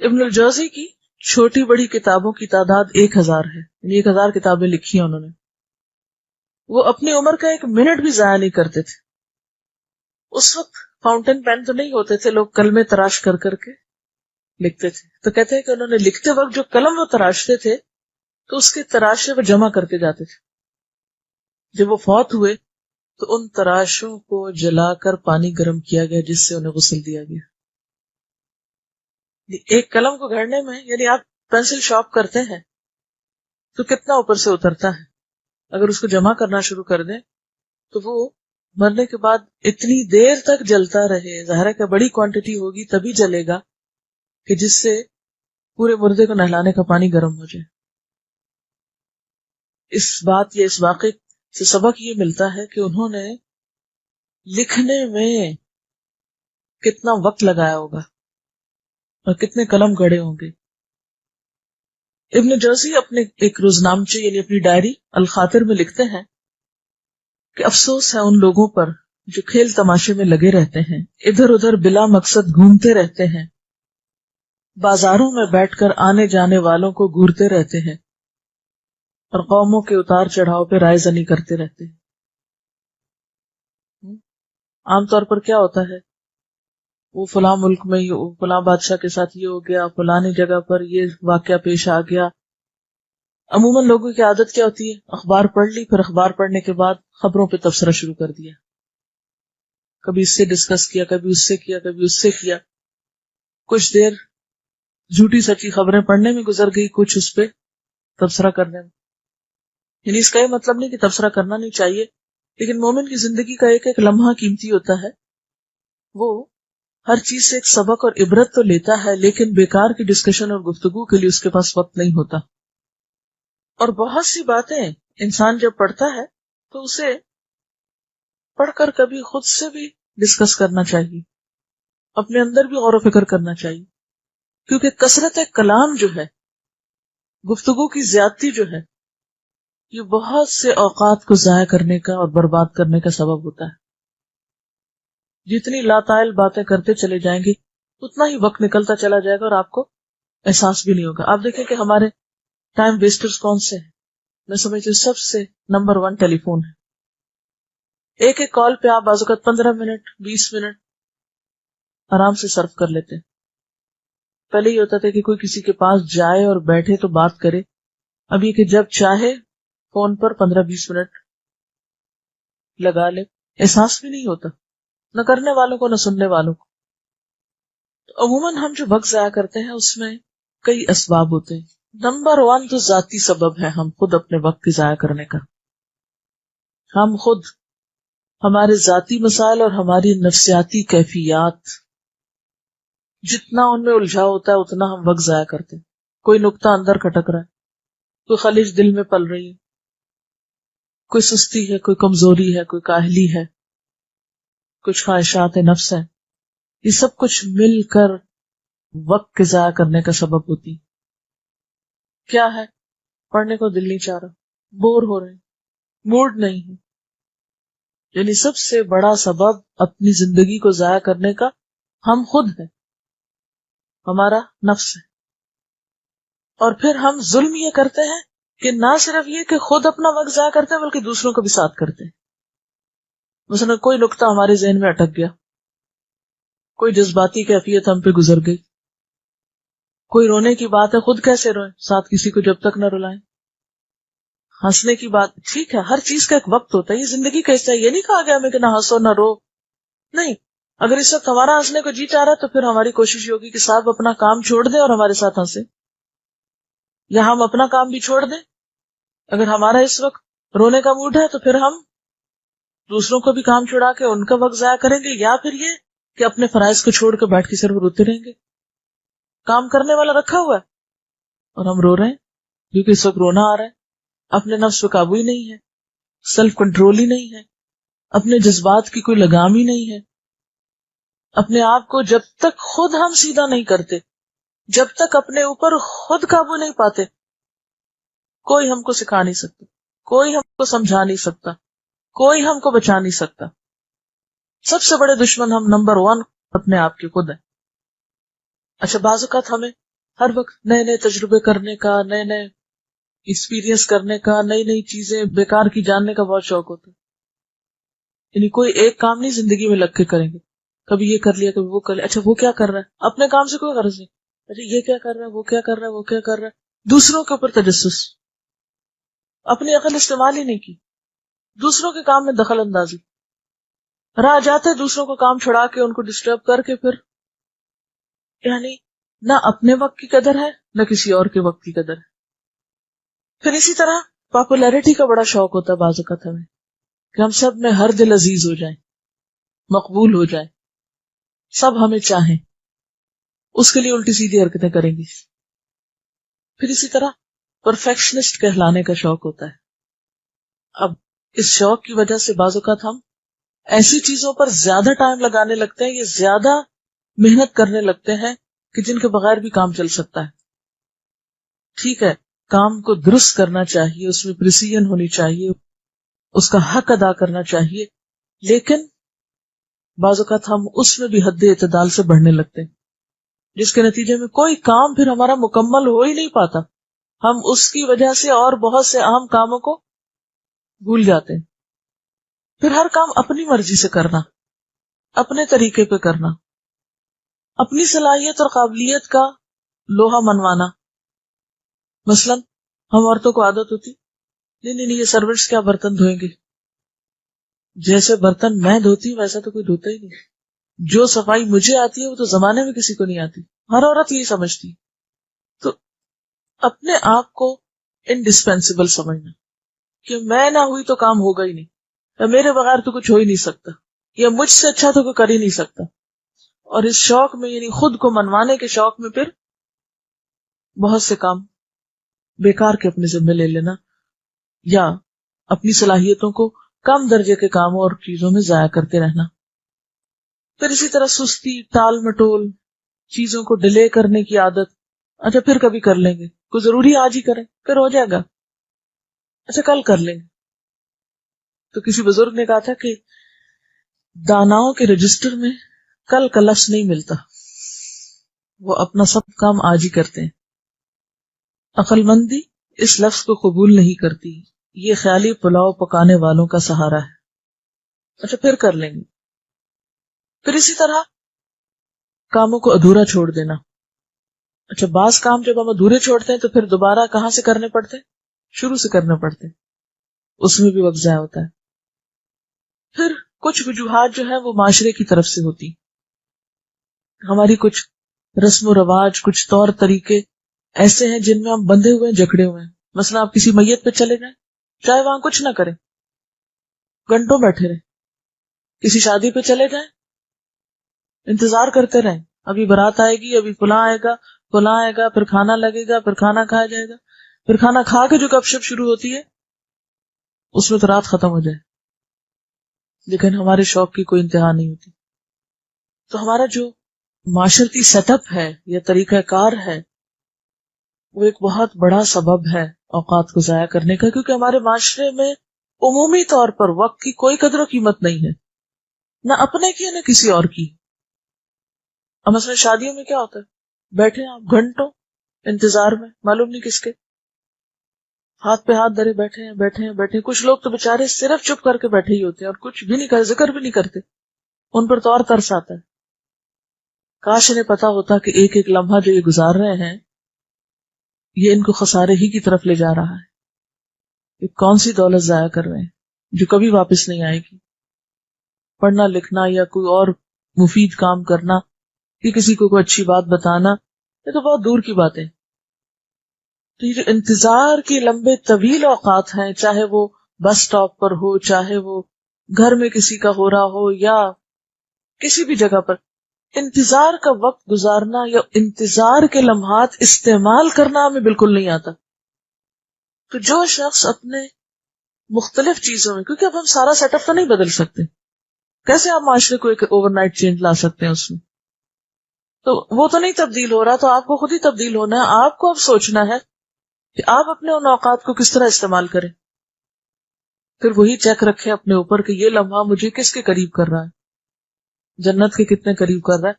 ابن الجوزی کی چھوٹی بڑی کتابوں کی تعداد 1000 ہے، یعنی 1000 کتابیں لکھی ہیں انہوں نے. وہ اپنی عمر کا 1 منٹ بھی ضائع نہیں کرتے تھے. اس وقت فاؤنٹین پین تو نہیں ہوتے تھے، لوگ قلمیں تراش کر کے لکھتے تھے. تو کہتے ہیں کہ انہوں نے لکھتے وقت جو قلم وہ تراشتے تھے تو اس کے تراشے وہ جمع کرتے جاتے تھے. جب وہ فوت ہوئے تو ان تراشوں کو جلا کر پانی گرم کیا گیا جس سے انہیں غسل دیا گیا. ایک قلم کو گھڑنے میں، یعنی آپ پینسل شارپ کرتے ہیں تو کتنا اوپر سے اترتا ہے، اگر اس کو جمع کرنا شروع کر دیں تو وہ مرنے کے بعد اتنی دیر تک جلتا رہے. ظاہر ہے کہ بڑی کوانٹٹی ہوگی تبھی جلے گا کہ جس سے پورے مردے کو نہلانے کا پانی گرم ہو جائے. اس واقعے سے سبق یہ ملتا ہے کہ انہوں نے لکھنے میں کتنا وقت لگایا ہوگا. اور کتنے قلم گڑے ہوں گے. ابن جوزی اپنے ایک روزنامچے یعنی اپنی ڈائری الخاطر میں لکھتے ہیں کہ افسوس ہے ان لوگوں پر جو کھیل تماشے میں لگے رہتے ہیں، ادھر ادھر بلا مقصد گھومتے رہتے ہیں، بازاروں میں بیٹھ کر آنے جانے والوں کو گھورتے رہتے ہیں اور قوموں کے اتار چڑھاؤ پہ رائے زنی کرتے رہتے ہیں. عام طور پر کیا ہوتا ہے، وہ فلاں ملک میں فلاں بادشاہ کے ساتھ یہ ہو گیا، فلانی جگہ پر یہ واقعہ پیش آ گیا. عموماً لوگوں کی عادت کیا ہوتی ہے، اخبار پڑھ لی، پھر اخبار پڑھنے کے بعد خبروں پہ تبصرہ شروع کر دیا، کبھی اس سے ڈسکس کیا، کبھی اس سے کیا، کبھی اس سے کیا. کچھ دیر جھوٹی سچی خبریں پڑھنے میں گزر گئی، کچھ اس پہ تبصرہ کرنے میں. یعنی اس کا یہ مطلب نہیں کہ تبصرہ کرنا نہیں چاہیے، لیکن مومن کی زندگی کا ایک ایک لمحہ قیمتی ہوتا ہے. وہ ہر چیز سے ایک سبق اور عبرت تو لیتا ہے، لیکن بیکار کی ڈسکشن اور گفتگو کے لیے اس کے پاس وقت نہیں ہوتا. اور بہت سی باتیں انسان جب پڑھتا ہے تو اسے پڑھ کر کبھی خود سے بھی ڈسکس کرنا چاہیے، اپنے اندر بھی غور و فکر کرنا چاہیے، کیونکہ کثرت کلام جو ہے، گفتگو کی زیادتی جو ہے، یہ بہت سے اوقات کو ضائع کرنے کا اور برباد کرنے کا سبب ہوتا ہے. جتنی لاتعال باتیں کرتے چلے جائیں گے اتنا ہی وقت نکلتا چلا جائے گا اور آپ کو احساس بھی نہیں ہوگا. آپ دیکھیں کہ ہمارے ٹائم ویسٹرز کون سے ہیں؟ میں سمجھتی ہوں سب سے نمبر 1 ٹیلی فون ہے. ایک ایک کال پہ آپ بعض اوقات 15 منٹ 20 منٹ آرام سے صرف کر لیتے ہیں. پہلے یہ ہوتا تھا کہ کوئی کسی کے پاس جائے اور بیٹھے تو بات کرے، اب یہ کہ جب چاہے فون پر 15-20 منٹ لگا لے، احساس بھی نہیں ہوتا، نہ کرنے والوں کو نہ سننے والوں کو. عموماً ہم جو وقت ضائع کرتے ہیں اس میں کئی اسباب ہوتے ہیں. نمبر 1 تو ذاتی سبب ہے ہم خود اپنے وقت کی ضائع کرنے کا. ہم خود ہمارے ذاتی مسائل اور ہماری نفسیاتی کیفیات جتنا ان میں الجھا ہوتا ہے اتنا ہم وقت ضائع کرتے ہیں. کوئی نقطہ اندر کھٹک رہا ہے، کوئی خلیج دل میں پل رہی ہے، کوئی سستی ہے، کوئی کمزوری ہے، کوئی کاہلی ہے، کچھ خواہشات نفس ہے. یہ سب کچھ مل کر وقت کے ضائع کرنے کا سبب ہوتی. کیا ہے؟ پڑھنے کو دل نہیں چاہ رہا، بور ہو رہے ہیں، موڈ نہیں ہے. یعنی سب سے بڑا سبب اپنی زندگی کو ضائع کرنے کا ہم خود ہیں، ہمارا نفس ہے. اور پھر ہم ظلم یہ کرتے ہیں کہ نہ صرف یہ کہ خود اپنا وقت ضائع کرتے ہیں بلکہ دوسروں کو بھی ساتھ کرتے ہیں. مثلا کوئی نقطہ ہمارے ذہن میں اٹک گیا، کوئی جذباتی کیفیت ہم پہ گزر گئی، کوئی رونے کی بات ہے، خود کیسے روئیں ساتھ کسی کو جب تک نہ رلائیں. ہنسنے کی بات، ٹھیک ہے، ہر چیز کا ایک وقت ہوتا ہے، یہ زندگی کا حصہ ہے. یہ نہیں کہا گیا ہمیں کہ نہ ہنسو نہ رو، نہیں. اگر اس وقت ہمارا ہنسنے کو جی چاہ رہا ہے تو پھر ہماری کوشش یہ ہوگی کہ صاحب اپنا کام چھوڑ دیں اور ہمارے ساتھ ہنسے، یا ہم اپنا کام بھی چھوڑ دیں. اگر ہمارا اس وقت رونے کا موڈ ہے تو پھر ہم دوسروں کو بھی کام چھوڑا کے ان کا وقت ضائع کریں گے، یا پھر یہ کہ اپنے فرائض کو چھوڑ کے بیٹھ کے صرف روتے رہیں گے. کام کرنے والا رکھا ہوا ہے اور ہم رو رہے ہیں کیونکہ اس وقت رونا آ رہا ہے. اپنے نفس پہ قابو ہی نہیں ہے، سیلف کنٹرول ہی نہیں ہے، اپنے جذبات کی کوئی لگام ہی نہیں ہے. اپنے آپ کو جب تک خود ہم سیدھا نہیں کرتے، جب تک اپنے اوپر خود قابو نہیں پاتے، کوئی ہم کو سکھا نہیں سکتا، کوئی ہم کو سمجھا نہیں سکتا، کوئی ہم کو بچا نہیں سکتا. سب سے بڑے دشمن ہم نمبر 1 اپنے آپ کے خود ہیں. اچھا، بعض اوقات ہمیں ہر وقت نئے نئے تجربے کرنے کا، نئے نئے ایکسپیرینس کرنے کا، نئی نئی چیزیں بیکار کی جاننے کا بہت شوق ہوتا ہے. یعنی کوئی ایک کام نہیں زندگی میں لگ کے کریں گے، کبھی یہ کر لیا کبھی وہ کر لیا. اچھا وہ کیا کر رہا ہے، اپنے کام سے کوئی غرض نہیں. اچھا یہ کیا کر رہا ہے، وہ کیا کر رہا ہے، وہ کیا کر رہا ہے. دوسروں کے اوپر تجسس، اپنی عقل استعمال ہی نہیں کی، دوسروں کے کام میں دخل اندازی. راہ جاتے دوسروں کو کام چھڑا کے ان کو ڈسٹرب کر کے پھر یعنی نہ اپنے وقت کی قدر ہے نہ کسی اور کے وقت کی قدر ہے. پھر اسی طرح پاپولیرٹی کا بڑا شوق ہوتا ہے بعض اوقات ہمیں کہ ہم سب میں ہر دل عزیز ہو جائیں، مقبول ہو جائیں، سب ہمیں چاہیں. اس کے لیے الٹی سیدھی حرکتیں کریں گی. پھر اسی طرح پرفیکشنسٹ کہلانے کا شوق ہوتا ہے. اب اس شوق کی وجہ سے بعض اوقات ہم ایسی چیزوں پر زیادہ ٹائم لگانے لگتے ہیں، یہ زیادہ محنت کرنے لگتے ہیں کہ جن کے بغیر بھی کام چل سکتا ہے. ٹھیک ہے، کام کو درست کرنا چاہیے، اس میں پریسیجن ہونی چاہیے، اس کا حق ادا کرنا چاہیے، لیکن بعض اوقات ہم اس میں بھی حد اعتدال سے بڑھنے لگتے ہیں، جس کے نتیجے میں کوئی کام پھر ہمارا مکمل ہو ہی نہیں پاتا. ہم اس کی وجہ سے اور بہت سے اہم کاموں کو بھول جاتے ہیں. پھر ہر کام اپنی مرضی سے کرنا، اپنے طریقے پہ کرنا، اپنی صلاحیت اور قابلیت کا لوہا منوانا. مثلا ہم عورتوں کو عادت ہوتی نہیں یہ سروٹس کیا برتن دھوئیں گے، جیسے برتن میں دھوتی ہوں ویسا تو کوئی دھوتا ہی نہیں. جو صفائی مجھے آتی ہے وہ تو زمانے میں کسی کو نہیں آتی. ہر عورت یہی سمجھتی. تو اپنے آپ کو انڈسپینسیبل سمجھنا کہ میں نہ ہوئی تو کام ہوگا ہی نہیں، یا میرے بغیر تو کچھ ہو ہی نہیں سکتا، یا مجھ سے اچھا تو کوئی کر ہی نہیں سکتا. اور اس شوق میں، یعنی خود کو منوانے کے شوق میں، پھر بہت سے کام بیکار کے اپنے ذمہ لے لینا، یا اپنی صلاحیتوں کو کم درجے کے کاموں اور چیزوں میں ضائع کرتے رہنا. پھر اسی طرح سستی، ٹال مٹول، چیزوں کو ڈیلے کرنے کی عادت. اچھا پھر کبھی کر لیں گے، کوئی ضروری آج ہی کریں، پھر ہو جائے گا، اچھا کل کر لیں گے. تو کسی بزرگ نے کہا تھا کہ داناؤں کے رجسٹر میں کل کا لفظ نہیں ملتا، وہ اپنا سب کام آج ہی کرتے ہیں. عقل مندی اس لفظ کو قبول نہیں کرتی، یہ خیالی پلاؤ پکانے والوں کا سہارا ہے. اچھا پھر کر لیں گے. پھر اسی طرح کاموں کو ادھورا چھوڑ دینا. اچھا بعض کام جب ہم ادھورے چھوڑتے ہیں تو پھر دوبارہ کہاں سے کرنے پڑتے ہیں؟ شروع سے کرنے پڑتے ہیں، اس میں بھی وقت ضائع ہوتا ہے. پھر کچھ وجوہات جو ہیں وہ معاشرے کی طرف سے ہوتی، ہماری کچھ رسم و رواج، کچھ طور طریقے ایسے ہیں جن میں ہم بندھے ہوئے ہیں، جکڑے ہوئے ہیں. مثلا آپ کسی میت پہ چلے جائیں، چاہے وہاں کچھ نہ کریں، گھنٹوں بیٹھے رہیں. کسی شادی پہ چلے جائیں، انتظار کرتے رہیں، ابھی بارات آئے گی، ابھی فلاں آئے گا، فلاں آئے گا، پھر کھانا لگے گا، پھر کھانا کھایا جائے گا، پھر کھانا کھا کے جو گپ شپ شروع ہوتی ہے اس میں تو رات ختم ہو جائے، لیکن ہمارے شوق کی کوئی انتہا نہیں ہوتی. تو ہمارا جو معاشرتی سیٹ اپ ہے یا طریقہ کار ہے وہ ایک بہت بڑا سبب ہے اوقات کو ضائع کرنے کا، کیونکہ ہمارے معاشرے میں عمومی طور پر وقت کی کوئی قدر و قیمت نہیں ہے، نہ اپنے کی نہ کسی اور کی. اب مثلا شادیوں میں کیا ہوتا ہے، بیٹھے ہیں آپ گھنٹوں انتظار میں، معلوم نہیں کس کے، ہاتھ پہ ہاتھ دھرے بیٹھے ہیں بیٹھے ہیں بیٹھے ہیں. کچھ لوگ تو بےچارے صرف چپ کر کے بیٹھے ہی ہوتے ہیں اور کچھ بھی نہیں کرتے، ذکر بھی نہیں کرتے. ان پر تو اور ترس آتا ہے، کاش انہیں پتا ہوتا کہ ایک ایک لمحہ جو یہ گزار رہے ہیں یہ ان کو خسارے ہی کی طرف لے جا رہا ہے. یہ کون سی دولت ضائع کر رہے ہیں جو کبھی واپس نہیں آئے گی. پڑھنا لکھنا یا کوئی اور مفید کام کرنا کہ کسی کو کوئی اچھی بات بتانا، یہ تو بہت دور کی بات ہے. تو یہ جو انتظار کے لمبے طویل اوقات ہیں، چاہے وہ بس سٹاپ پر ہو، چاہے وہ گھر میں کسی کا ہو رہا ہو، یا کسی بھی جگہ پر، انتظار کا وقت گزارنا یا انتظار کے لمحات استعمال کرنا ہمیں بالکل نہیں آتا. تو جو شخص اپنے مختلف چیزوں میں، کیونکہ اب ہم سارا سیٹ اپ تو نہیں بدل سکتے، کیسے آپ معاشرے کو ایک اوور نائٹ چینج لا سکتے ہیں اس میں، تو وہ تو نہیں تبدیل ہو رہا، تو آپ کو خود ہی تبدیل ہونا ہے. آپ کو اب سوچنا ہے کہ آپ اپنے ان اوقات کو کس طرح استعمال کریں. پھر وہی چیک رکھیں اپنے اوپر کہ یہ لمحہ مجھے کس کے قریب کر رہا ہے، جنت کے کتنے قریب کر رہا ہے.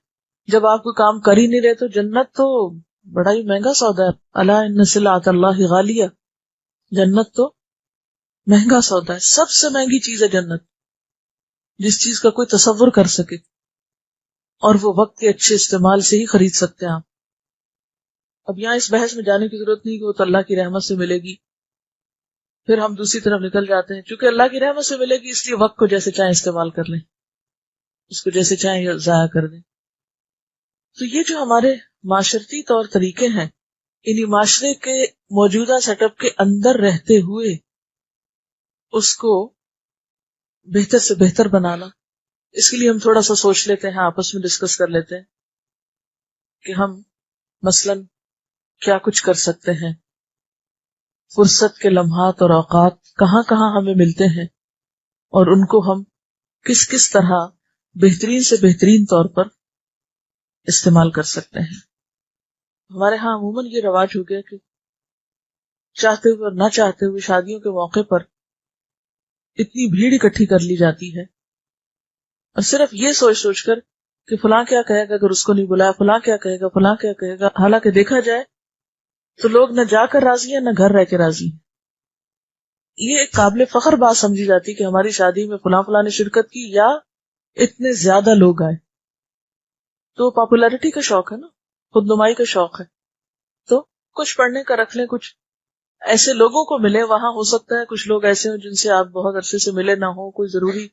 جب آپ کو کام کر ہی نہیں رہے تو جنت تو بڑا ہی مہنگا سودا ہے. الا ان سلعۃ اللہ غالیہ، جنت تو مہنگا سودا ہے، سب سے مہنگی چیز ہے جنت، جس چیز کا کوئی تصور کر سکے، اور وہ وقت کے اچھے استعمال سے ہی خرید سکتے ہیں آپ. اب یہاں اس بحث میں جانے کی ضرورت نہیں کہ وہ تو اللہ کی رحمت سے ملے گی، پھر ہم دوسری طرف نکل جاتے ہیں. چونکہ اللہ کی رحمت سے ملے گی اس لیے وقت کو جیسے چاہیں استعمال کر لیں، اس کو جیسے چاہیں ضائع کر دیں. تو یہ جو ہمارے معاشرتی طور طریقے ہیں، انہی معاشرے کے موجودہ سیٹ اپ کے اندر رہتے ہوئے اس کو بہتر سے بہتر بنانا، اس کے لیے ہم تھوڑا سا سوچ لیتے ہیں، آپس میں ڈسکس کر لیتے ہیں کہ ہم مثلاً کیا کچھ کر سکتے ہیں. فرصت کے لمحات اور اوقات کہاں کہاں ہمیں ملتے ہیں اور ان کو ہم کس کس طرح بہترین سے بہترین طور پر استعمال کر سکتے ہیں. ہمارے ہاں عموماً یہ رواج ہو گیا کہ چاہتے ہوئے اور نہ چاہتے ہوئے شادیوں کے موقع پر اتنی بھیڑ اکٹھی کر لی جاتی ہے، اور صرف یہ سوچ سوچ کر کہ فلاں کیا کہے گا اگر اس کو نہیں بلایا، فلاں کیا کہے گا، فلاں کیا کہے گا، حالانکہ دیکھا جائے تو لوگ نہ جا کر راضی ہیں نہ گھر رہ کے راضی ہیں۔ یہ ایک قابل فخر بات سمجھی جاتی کہ ہماری شادی میں فلاں فلاں نے شرکت کی یا اتنے زیادہ لوگ آئے، تو پاپولیرٹی کا شوق ہے نا، خود نمائی کا شوق ہے، تو کچھ پڑھنے کا رکھ لیں، کچھ ایسے لوگوں کو ملے، وہاں ہو سکتا ہے کچھ لوگ ایسے ہوں جن سے آپ بہت عرصے سے ملے نہ ہوں، کوئی ضروری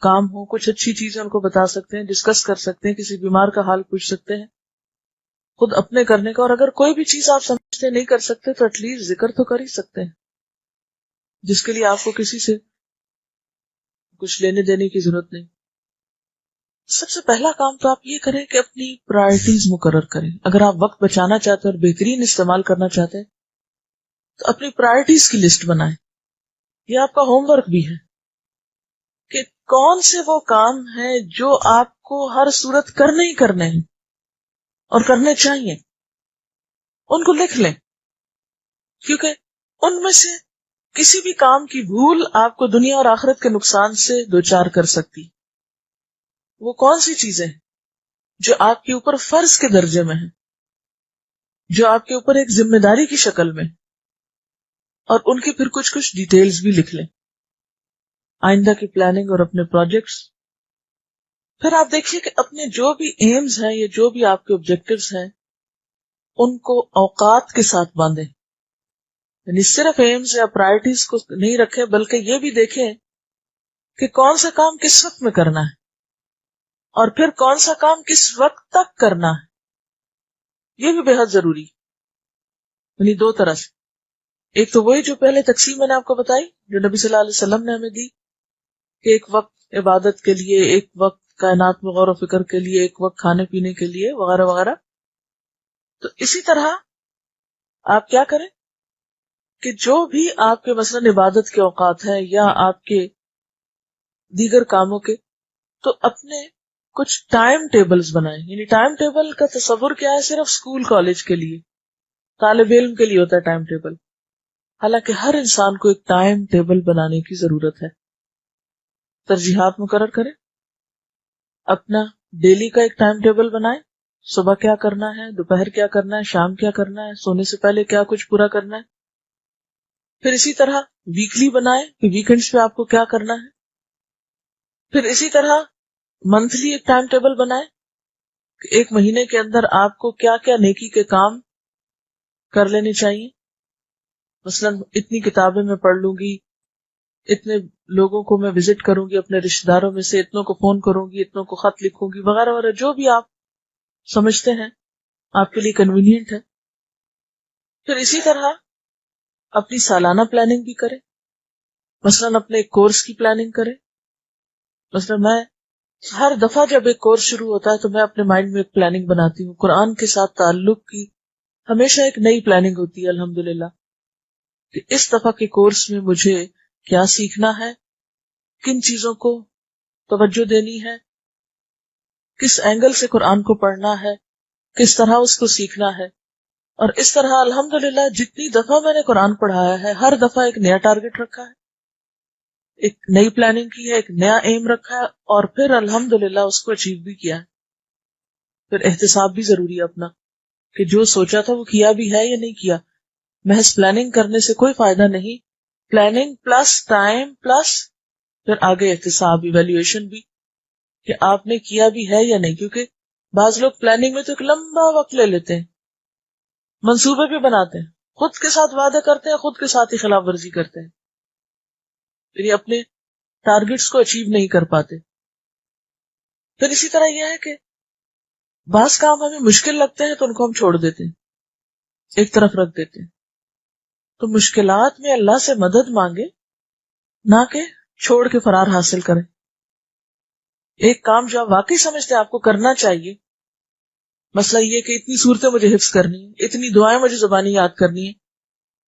کام ہو، کچھ اچھی چیزیں ان کو بتا سکتے ہیں، ڈسکس کر سکتے ہیں، کسی بیمار کا حال پوچھ سکتے ہیں، خود اپنے کرنے کا، اور اگر کوئی بھی چیز آپ سمجھتے نہیں کر سکتے تو ایٹ لیسٹ ذکر تو کر ہی سکتے ہیں، جس کے لیے آپ کو کسی سے کچھ لینے دینے کی ضرورت نہیں۔ سب سے پہلا کام تو آپ یہ کریں کہ اپنی پرائرٹیز مقرر کریں۔ اگر آپ وقت بچانا چاہتے ہیں اور بہترین استعمال کرنا چاہتے ہیں تو اپنی پرائرٹیز کی لسٹ بنائیں۔ یہ آپ کا ہوم ورک بھی ہے کہ کون سے وہ کام ہیں جو آپ کو ہر صورت کرنے ہی کرنے ہیں اور کرنے چاہیے، ان کو لکھ لیں، کیونکہ ان میں سے کسی بھی کام کی بھول آپ کو دنیا اور آخرت کے نقصان سے دوچار کر سکتی۔ وہ کون سی چیزیں ہیں جو آپ کے اوپر فرض کے درجے میں ہیں، جو آپ کے اوپر ایک ذمہ داری کی شکل میں، اور ان کی پھر کچھ ڈیٹیلز بھی لکھ لیں، آئندہ کی پلاننگ اور اپنے پروجیکٹس۔ پھر آپ دیکھیے کہ اپنے جو بھی ایمز ہیں یا جو بھی آپ کے آبجیکٹیوز ہیں ان کو اوقات کے ساتھ باندھیں، یعنی صرف ایمز یا پرائرٹیز کو نہیں رکھیں بلکہ یہ بھی دیکھیں کہ کون سا کام کس وقت میں کرنا ہے اور پھر کون سا کام کس وقت تک کرنا ہے۔ یہ بھی بے حد ضروری، یعنی دو طرح سے، ایک تو وہی جو پہلے تقسیم میں نے آپ کو بتائی جو نبی صلی اللہ علیہ وسلم نے ہمیں دی کہ ایک وقت عبادت کے لیے، ایک وقت کائنات میں غور و فکر کے لیے، ایک وقت کھانے پینے کے لیے، وغیرہ وغیرہ۔ تو اسی طرح آپ کیا کریں کہ جو بھی آپ کے مثلاً عبادت کے اوقات ہیں یا آپ کے دیگر کاموں کے، تو اپنے کچھ ٹائم ٹیبلز بنائیں۔ یعنی ٹائم ٹیبل کا تصور کیا ہے؟ صرف اسکول کالج کے لیے، طالب علم کے لیے ہوتا ہے ٹائم ٹیبل، حالانکہ ہر انسان کو ایک ٹائم ٹیبل بنانے کی ضرورت ہے۔ ترجیحات مقرر کریں، اپنا ڈیلی کا ایک ٹائم ٹیبل بنائیں، صبح کیا کرنا ہے، دوپہر کیا کرنا ہے، شام کیا کرنا ہے، سونے سے پہلے کیا کچھ پورا کرنا ہے۔ پھر اسی طرح ویکلی بنائیں کہ ویکنڈز پہ آپ کو کیا کرنا ہے۔ پھر اسی طرح منتھلی ایک ٹائم ٹیبل بنائیں کہ ایک مہینے کے اندر آپ کو کیا کیا نیکی کے کام کر لینے چاہیے۔ مثلا اتنی کتابیں میں پڑھ لوں گی، اتنے لوگوں کو میں وزٹ کروں گی، اپنے رشتہ داروں میں سے اتنوں کو فون کروں گی، اتنوں کو خط لکھوں گی، وغیرہ وغیرہ، جو بھی آپ سمجھتے ہیں آپ کے لیے کنوینئنٹ ہے۔ پھر اسی طرح اپنی سالانہ پلاننگ بھی کریں، مثلا اپنے ایک کورس کی پلاننگ کریں۔ مثلا میں ہر دفعہ جب ایک کورس شروع ہوتا ہے تو میں اپنے مائنڈ میں ایک پلاننگ بناتی ہوں، قرآن کے ساتھ تعلق کی ہمیشہ ایک نئی پلاننگ ہوتی ہے الحمدللہ، کہ اس دفعہ کے کورس میں مجھے کیا سیکھنا ہے، کن چیزوں کو توجہ دینی ہے، کس اینگل سے قرآن کو پڑھنا ہے، کس طرح اس کو سیکھنا ہے۔ اور اس طرح الحمدللہ جتنی دفعہ میں نے قرآن پڑھایا ہے ہر دفعہ ایک نیا ٹارگٹ رکھا ہے، ایک نئی پلاننگ کی ہے، ایک نیا ایم رکھا ہے، اور پھر الحمدللہ اس کو اچیو بھی کیا ہے۔ پھر احتساب بھی ضروری ہے اپنا، کہ جو سوچا تھا وہ کیا بھی ہے یا نہیں کیا۔ محض پلاننگ کرنے سے کوئی فائدہ نہیں، پلاننگ پلس ٹائم پلس پھر آگے احتساب، ایویلیویشن بھی، کہ آپ نے کیا بھی ہے یا نہیں، کیونکہ بعض لوگ پلاننگ میں تو ایک لمبا وقت لے لیتے ہیں، منصوبے بھی بناتے ہیں، خود کے ساتھ وعدے کرتے ہیں، خود کے ساتھ ہی خلاف ورزی کرتے ہیں، یعنی اپنے ٹارگٹس کو اچیو نہیں کر پاتے۔ پھر اسی طرح یہ ہے کہ بعض کام ہمیں مشکل لگتے ہیں تو ان کو ہم چھوڑ دیتے ہیں، ایک طرف رکھ دیتے ہیں۔ تو مشکلات میں اللہ سے مدد مانگے، نہ کہ چھوڑ کے فرار حاصل کریں۔ ایک کام جو آپ واقعی سمجھتے ہیں آپ کو کرنا چاہیے، مسئلہ یہ کہ اتنی صورتیں مجھے حفظ کرنی ہیں، اتنی دعائیں مجھے زبانی یاد کرنی ہیں،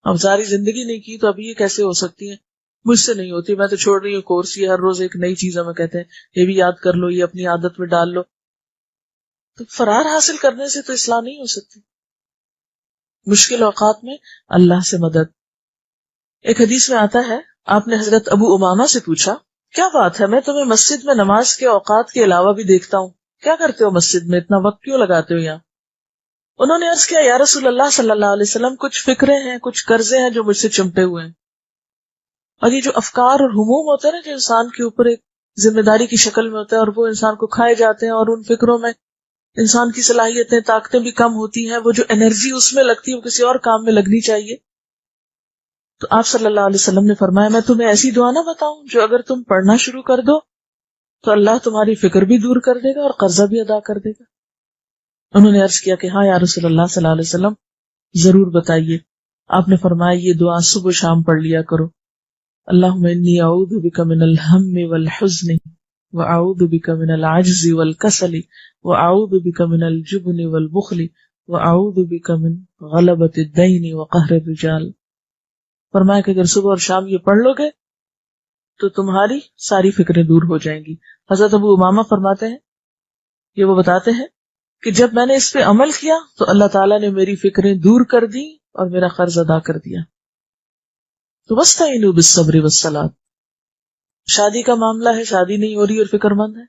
اب ساری زندگی نہیں کی تو ابھی یہ کیسے ہو سکتی ہیں، مجھ سے نہیں ہوتی، میں تو چھوڑ رہی ہوں کورس، یہ ہر روز ایک نئی چیز ہمیں کہتے ہیں یہ بھی یاد کر لو، یہ اپنی عادت میں ڈال لو۔ تو فرار حاصل کرنے سے تو اصلاح نہیں ہو سکتی. مشکل اوقات میں اللہ سے مدد. ایک حدیث میں آتا ہے آپ نے حضرت ابو امامہ سے پوچھا کیا بات ہے میں تمہیں مسجد میں نماز کے اوقات کے علاوہ بھی دیکھتا ہوں, کیا کرتے ہو مسجد میں, اتنا وقت کیوں لگاتے ہو یہاں؟ انہوں نے عرض کیا یا رسول اللہ صلی اللہ علیہ وسلم کچھ فکریں ہیں, کچھ قرضے ہیں جو مجھ سے چمٹے ہوئے ہیں, اور یہ جو افکار اور ہموم ہوتے ہیں نا جو انسان کے اوپر ایک ذمہ داری کی شکل میں ہوتا ہے اور وہ انسان کو کھائے جاتے ہیں, اور ان فکروں میں انسان کی صلاحیتیں طاقتیں بھی کم ہوتی ہیں, وہ جو انرجی اس میں لگتی ہے وہ کسی اور کام میں لگنی چاہیے. تو آپ صلی اللہ علیہ وسلم نے فرمایا میں تمہیں ایسی دعا نہ بتاؤں جو اگر تم پڑھنا شروع کر دو تو اللہ تمہاری فکر بھی دور کر دے گا اور قرضہ بھی ادا کر دے گا. انہوں نے عرض کیا کہ ہاں یا رسول اللہ صلی اللہ علیہ وسلم ضرور بتائیے. آپ نے فرمایا یہ دعا صبح و شام پڑھ لیا کرو, اللہم انی اعوذ بک من الہم والحزن واعوذ بک من العجز والکسل واعوذ بک من الجبن والبخل واعوذ بک من غلبۃ الدین وقہر الرجال. فرمایا کہ اگر صبح اور شام یہ پڑھ لو گے تو تمہاری ساری فکریں دور ہو جائیں گی. حضرت ابو امامہ فرماتے ہیں یہ وہ بتاتے ہیں کہ جب میں نے اس پہ عمل کیا تو اللہ تعالیٰ نے میری فکریں دور کر دی اور میرا قرض ادا کر دیا. تو وَاسْتَعِينُوا بِالصَّبْرِ وَالصَّلَاةِ. شادی کا معاملہ ہے, شادی نہیں ہو رہی اور فکر مند ہے,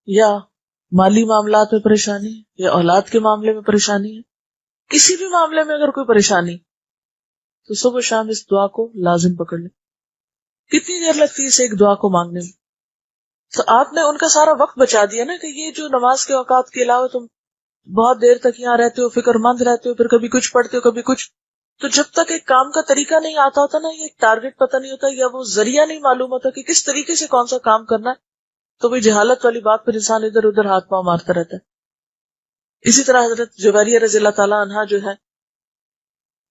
یا مالی معاملات میں پریشانی ہے, یا اولاد کے معاملے میں پریشانی ہے, کسی بھی معاملے میں اگر کوئی پریشانی تو صبح شام اس دعا کو لازم پکڑ لیں. کتنی دیر لگتی ہے اسے ایک دعا کو مانگنے میں؟ تو آپ نے ان کا سارا وقت بچا دیا نا کہ یہ جو نماز کے اوقات کے علاوہ تم بہت دیر تک یہاں رہتے ہو, فکر مند رہتے ہو, پھر کبھی کچھ پڑھتے ہو کبھی کچھ, تو جب تک ایک کام کا طریقہ نہیں آتا ہوتا نا, یہ ٹارگٹ پتہ نہیں ہوتا یا وہ ذریعہ نہیں معلوم ہوتا کہ کس طریقے سے کون سا کام کرنا ہے, تو وہ جہالت والی بات پر انسان ادھر ادھر ہاتھ پاؤں مارتا رہتا ہے. اسی طرح حضرت جویریہ رضی اللہ تعالیٰ عنہا جو ہے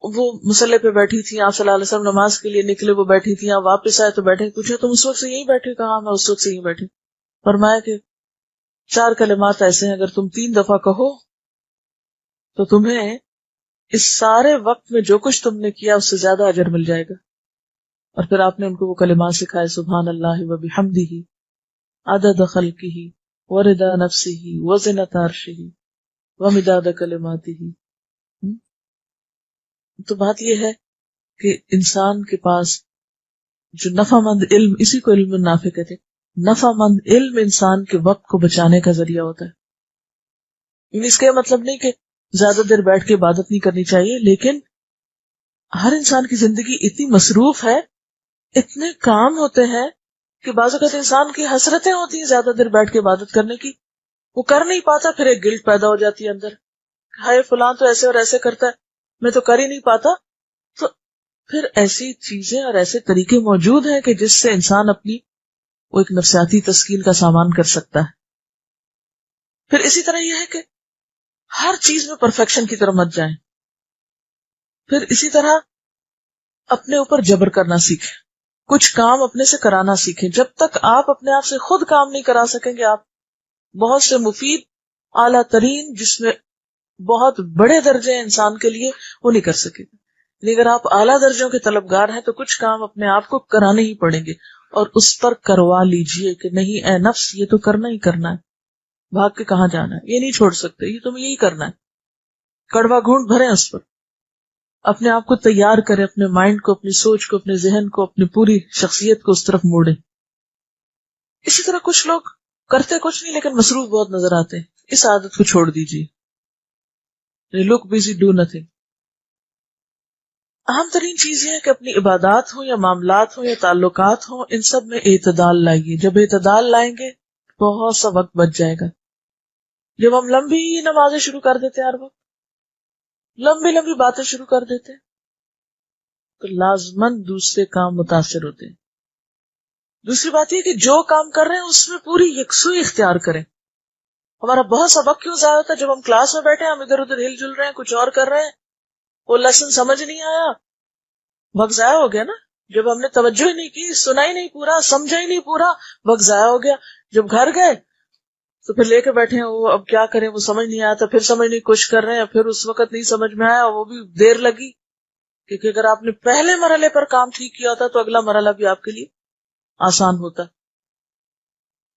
وہ مصلی پہ بیٹھی تھی, آپ صلی اللہ علیہ وسلم نماز کے لیے نکلے, وہ بیٹھی تھی, آپ واپس آئے تو بیٹھے, پوچھا تم اس وقت سے یہیں بیٹھے؟ کہا میں اس وقت سے یہیں بیٹھی. فرمایا کہ 4 کلمات ایسے ہیں اگر تم 3 دفعہ کہو تو تمہیں اس سارے وقت میں جو کچھ تم نے کیا اس سے زیادہ اجر مل جائے گا. اور پھر آپ نے ان کو وہ کلمات سکھائے, سبحان اللہ وبحمدہ عدد خلقہ ورضا نفسہ وزنۃ عرشہ ومداد کلماتہ. تو بات یہ ہے کہ انسان کے پاس جو نفع مند علم, اسی کو علم نافع کہتے ہیں, نفع مند علم انسان کے وقت کو بچانے کا ذریعہ ہوتا ہے. اس کا مطلب نہیں کہ زیادہ دیر بیٹھ کے عبادت نہیں کرنی چاہیے, لیکن ہر انسان کی زندگی اتنی مصروف ہے, اتنے کام ہوتے ہیں کہ بعض اوقات انسان کی حسرتیں ہوتی ہیں زیادہ دیر بیٹھ کے عبادت کرنے کی, وہ کر نہیں پاتا, پھر ایک گلٹ پیدا ہو جاتی ہے اندر, ہائے فلاں تو ایسے اور ایسے کرتا ہے, میں تو کر ہی نہیں پاتا. تو پھر ایسی چیزیں اور ایسے طریقے موجود ہیں کہ جس سے انسان اپنی وہ ایک نفسیاتی تسکین کا سامان کر سکتا ہے. پھر اسی طرح یہ ہے کہ ہر چیز میں پرفیکشن کی طرف مت جائیں. پھر اسی طرح اپنے اوپر جبر کرنا سیکھیں, کچھ کام اپنے سے کرانا سیکھیں. جب تک آپ اپنے آپ سے خود کام نہیں کرا سکیں گے, آپ بہت سے مفید اعلیٰ ترین جس میں بہت بڑے درجے ہیں انسان کے لیے وہ نہیں کر سکے گا. لیکن اگر آپ اعلیٰ درجوں کے طلبگار ہیں تو کچھ کام اپنے آپ کو کرانے ہی پڑیں گے, اور اس پر کروا لیجئے کہ نہیں اے نفس یہ تو کرنا ہی کرنا ہے, بھاگ کے کہاں جانا ہے, یہ نہیں چھوڑ سکتے, یہ تمہیں یہی کرنا ہے. کڑوا گھونٹ بھریں اس پر, اپنے آپ کو تیار کریں, اپنے مائنڈ کو, اپنی سوچ کو, اپنے ذہن کو, اپنی پوری شخصیت کو اس طرف موڑیں. اسی طرح کچھ لوگ کرتے کچھ نہیں لیکن مصروف بہت نظر آتے ہیں, اس عادت کو چھوڑ دیجیے. لک بزی ڈو نتھنگ. اہم ترین چیز یہ ہے کہ اپنی عبادات ہوں یا معاملات ہوں یا تعلقات ہوں, ان سب میں اعتدال لائیے. جب اعتدال لائیں گے بہت سا وقت بچ جائے گا. جب ہم لمبی نمازیں شروع کر دیتے ہیں, ہر وقت لمبی لمبی باتیں شروع کر دیتے ہیں, تو لازماً دوسرے کام متاثر ہوتے ہیں. دوسری بات یہ کہ جو کام کر رہے ہیں اس میں پوری یکسوئی اختیار کریں. ہمارا بہت سا وقت کیوں ضائع ہوتا ہے؟ جب ہم کلاس میں بیٹھے ہم ادھر ادھر ہل جل رہے ہیں, کچھ اور کر رہے ہیں, وہ لیسن سمجھ نہیں آیا, وقت ضائع ہو گیا نا. جب ہم نے توجہ ہی نہیں کی, سنا ہی نہیں پورا, سمجھا ہی نہیں پورا, وقت ضائع ہو گیا. جب گھر گئے تو پھر لے کے بیٹھے ہیں, وہ اب کیا کریں, وہ سمجھ نہیں آیا تھا, پھر سمجھنے کی کوشش کر رہے ہیں, پھر اس وقت نہیں سمجھ میں آیا, وہ بھی دیر لگی. کیونکہ اگر آپ نے پہلے مرحلے پر کام ٹھیک کیا ہوتا تو اگلا مرحلہ بھی آپ کے لیے آسان ہوتا.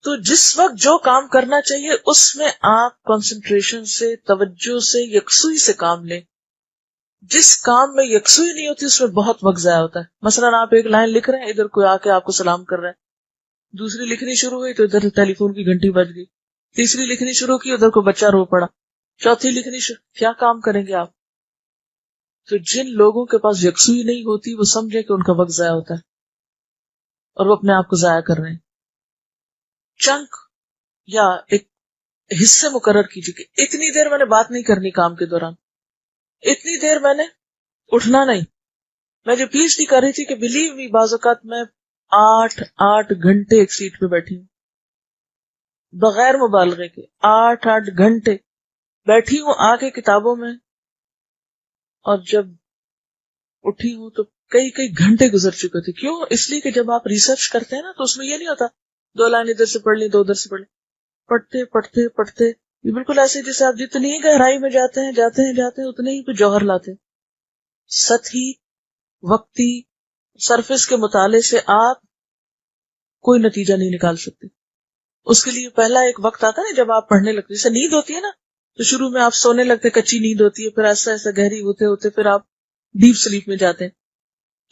تو جس وقت جو کام کرنا چاہیے اس میں آپ کنسنٹریشن سے، توجہ سے، یکسوئی سے کام لیں. جس کام میں یکسوئی نہیں ہوتی اس میں بہت وقت ضائع ہوتا ہے. مثلاً آپ ایک لائن لکھ رہے ہیں، ادھر کوئی آ کے آپ کو سلام کر رہا ہے، دوسری لکھنی شروع ہوئی تو ادھر ٹیلی فون کی گھنٹی بج گئی، تیسری لکھنی شروع کی ادھر کو بچہ رو پڑا، چوتھی لکھنی کیا کام کریں گے آپ؟ تو جن لوگوں کے پاس یکسوئی نہیں ہوتی وہ سمجھے کہ ان کا وقت ضائع ہوتا ہے اور وہ اپنے آپ کو ضائع کر رہے ہیں. چنک یا ایک حصے مقرر کیجیے کہ اتنی دیر میں نے بات نہیں کرنی کام کے دوران، اتنی دیر میں نے اٹھنا نہیں. میں جو پیچ ڈی کر رہی تھی کہ بلیو می بعض اوقات میں 8 گھنٹے ایک سیٹ پہ بیٹھی ہوں، بغیر مبالغے کے 8 گھنٹے بیٹھی ہوں آ کے کتابوں میں، اور جب اٹھی ہوں تو کئی گھنٹے گزر چکے تھے. کیوں؟ اس لیے کہ جب آپ ریسرچ کرتے ہیں نا تو اس میں یہ نہیں ہوتا 2 لائن ادھر سے پڑھ لی 2 ادھر سے پڑھ لی، پڑھتے یہ بالکل ایسے جیسے آپ جتنی گہرائی میں جاتے ہیں اتنے ہی پہ جوہر لاتے ہیں. سطحی وقتی سرفس کے مطالعے سے آپ کوئی نتیجہ نہیں نکال سکتے. اس کے لیے پہلا ایک وقت آتا ہے نا جب آپ پڑھنے لگتے، جیسے نیند ہوتی ہے نا تو شروع میں آپ سونے لگتے، کچی نیند ہوتی ہے، پھر ایسا ایسا گہری ہوتے ہوتے پھر آپ ڈیپ سلیپ میں جاتے ہیں.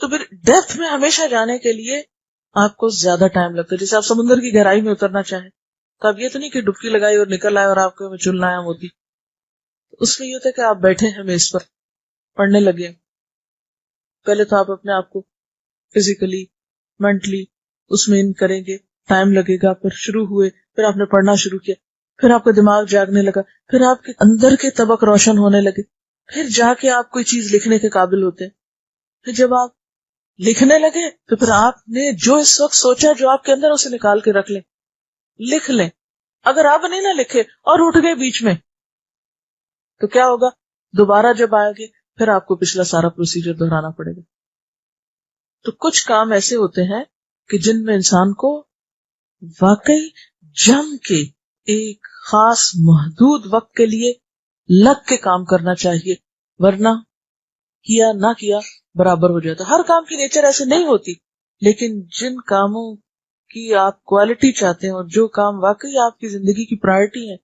تو پھر ڈیپتھ میں ہمیشہ جانے کے لیے آپ کو زیادہ ٹائم لگتا ہے. جیسے آپ سمندر کی گہرائی میں اترنا چاہیں تو اب یہ تو نہیں کہ ڈبکی لگائی اور نکل آئے اور آپ کو چلنا ہے موتی. اس میں یہ ہوتا ہے کہ آپ بیٹھے ہیں میز پر پڑھنے لگے، پہلے تو آپ اپنے آپ کو فزیکلی مینٹلی اس میں ان کریں گے، ٹائم لگے گا، پھر شروع ہوئے، پھر آپ نے پڑھنا شروع کیا، پھر آپ کا دماغ جاگنے لگا، پھر آپ کے اندر کے طبق روشن ہونے لگے، پھر جا کے آپ کوئی چیز لکھنے کے قابل ہوتے ہیں. پھر جب آپ لکھنے لگے تو پھر آپ نے جو اس وقت سوچا جو آپ کے اندر اسے نکال کے رکھ لیں، لکھ لیں. اگر آپ نہیں نہ لکھے اور اٹھ گئے بیچ میں تو کیا ہوگا؟ دوبارہ جب آئے گے پھر آپ کو پچھلا سارا پروسیجر دہرانا پڑے گا. تو کچھ کام ایسے ہوتے ہیں کہ جن میں انسان کو واقعی جم کے ایک خاص محدود وقت کے لیے لگ کے کام کرنا چاہیے، ورنہ کیا نہ کیا برابر ہو جاتا. ہر کام کی نیچر ایسے نہیں ہوتی، لیکن جن کاموں کی آپ کوالٹی چاہتے ہیں اور جو کام واقعی آپ کی زندگی کی پرائرٹی ہے،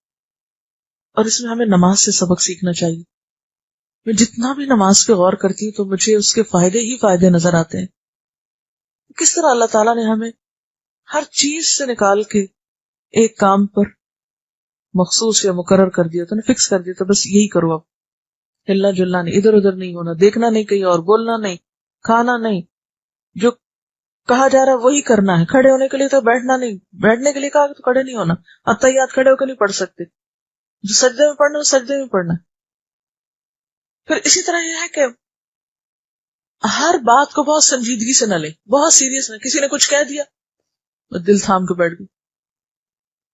اور اس میں ہمیں نماز سے سبق سیکھنا چاہیے. میں جتنا بھی نماز پہ غور کرتی ہوں تو مجھے اس کے فائدے ہی فائدے نظر آتے ہیں. کس طرح اللہ تعالیٰ نے ہمیں ہر چیز سے نکال کے ایک کام پر مخصوص یا مقرر کر دیا تھا نا، فکس کر دیا تھا، بس یہی کرو، اب ہلنا جلنا نہیں، ادھر ادھر نہیں ہونا، دیکھنا نہیں کہیں اور، بولنا نہیں، کھانا نہیں، جو کہا جا رہا ہے وہی کرنا ہے. کھڑے ہونے کے لیے تو بیٹھنا نہیں، بیٹھنے کے لیے کہا تو کھڑے نہیں ہونا، اتحیات کھڑے ہو کے نہیں پڑھ سکتے، جو سجدے میں پڑھنا سجدے میں پڑھنا. پھر اسی طرح یہ ہے کہ ہر بات کو بہت سنجیدگی سے نہ لیں، بہت سیریس نہ. کسی نے کچھ کہہ دیا دل تھام کے بیٹھ گئی،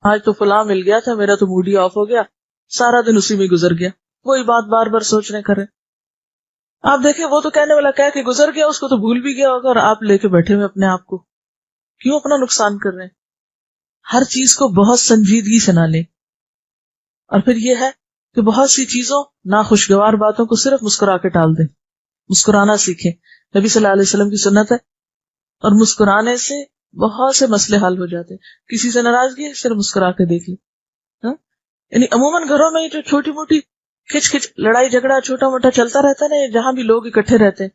آج تو فلاں مل گیا تھا، میرا تو موڈ ہی آف ہو گیا، سارا دن اسی میں گزر گیا، وہی بات بار بار سوچنے کرے. آپ دیکھیں وہ تو کہنے والا کہہ کے گزر گیا، اس کو تو بھول بھی گیا ہوگا، اور آپ لے کے بیٹھے ہوئے اپنے آپ کو کیوں اپنا نقصان کر رہے ہیں. ہر چیز کو بہت سنجیدگی سے نہ لیں. اور پھر یہ ہے کہ بہت سی چیزوں ناخوشگوار باتوں کو صرف مسکرا کے ٹال دیں، مسکرانا سیکھیں. نبی صلی اللہ علیہ وسلم کی سنت ہے، اور مسکرانے سے بہت سے مسئلے حل ہو جاتے ہیں. کسی سے ناراضگی ہے صرف مسکرا کے دیکھ لیں. یعنی عموماً گھروں میں جو چھوٹی موٹی کھچ کھچ لڑائی جھگڑا چھوٹا موٹا چلتا رہتا ہے نا، جہاں بھی لوگ اکٹھے رہتے ہیں،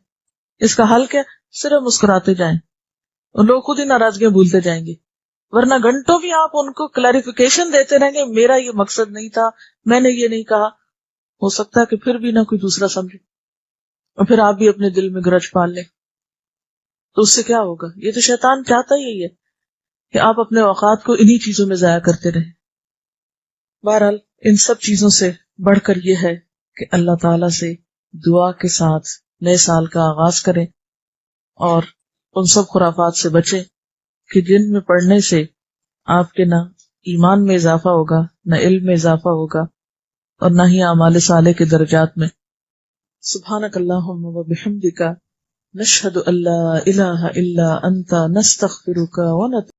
اس کا حل کیا؟ صرف مسکراتے جائیں اور لوگ خود ہی ناراضگیاں بھولتے جائیں گے. ورنہ گھنٹوں بھی آپ ان کو کلیریفیکیشن دیتے رہیں گے، میرا یہ مقصد نہیں تھا، میں نے یہ نہیں کہا، ہو سکتا ہے کہ پھر بھی نہ کوئی دوسرا سمجھے اور پھر آپ بھی اپنے دل میں گرج پال لیں. تو اس سے کیا ہوگا؟ یہ تو شیطان چاہتا ہی یہی ہے کہ آپ اپنے اوقات کو انہی چیزوں میں ضائع کرتے رہیں. بہرحال ان سب چیزوں سے بڑھ کر یہ ہے کہ اللہ تعالی سے دعا کے ساتھ نئے سال کا آغاز کریں اور ان سب خرافات سے بچیں کہ جن میں پڑھنے سے آپ کے نہ ایمان میں اضافہ ہوگا، نہ علم میں اضافہ ہوگا، اور نہ ہی اعمال صالح کے درجات میں. سبحانک اللہم و بحمدک، نشہد ان لا الہ الا انت، نستغفرک و نتوب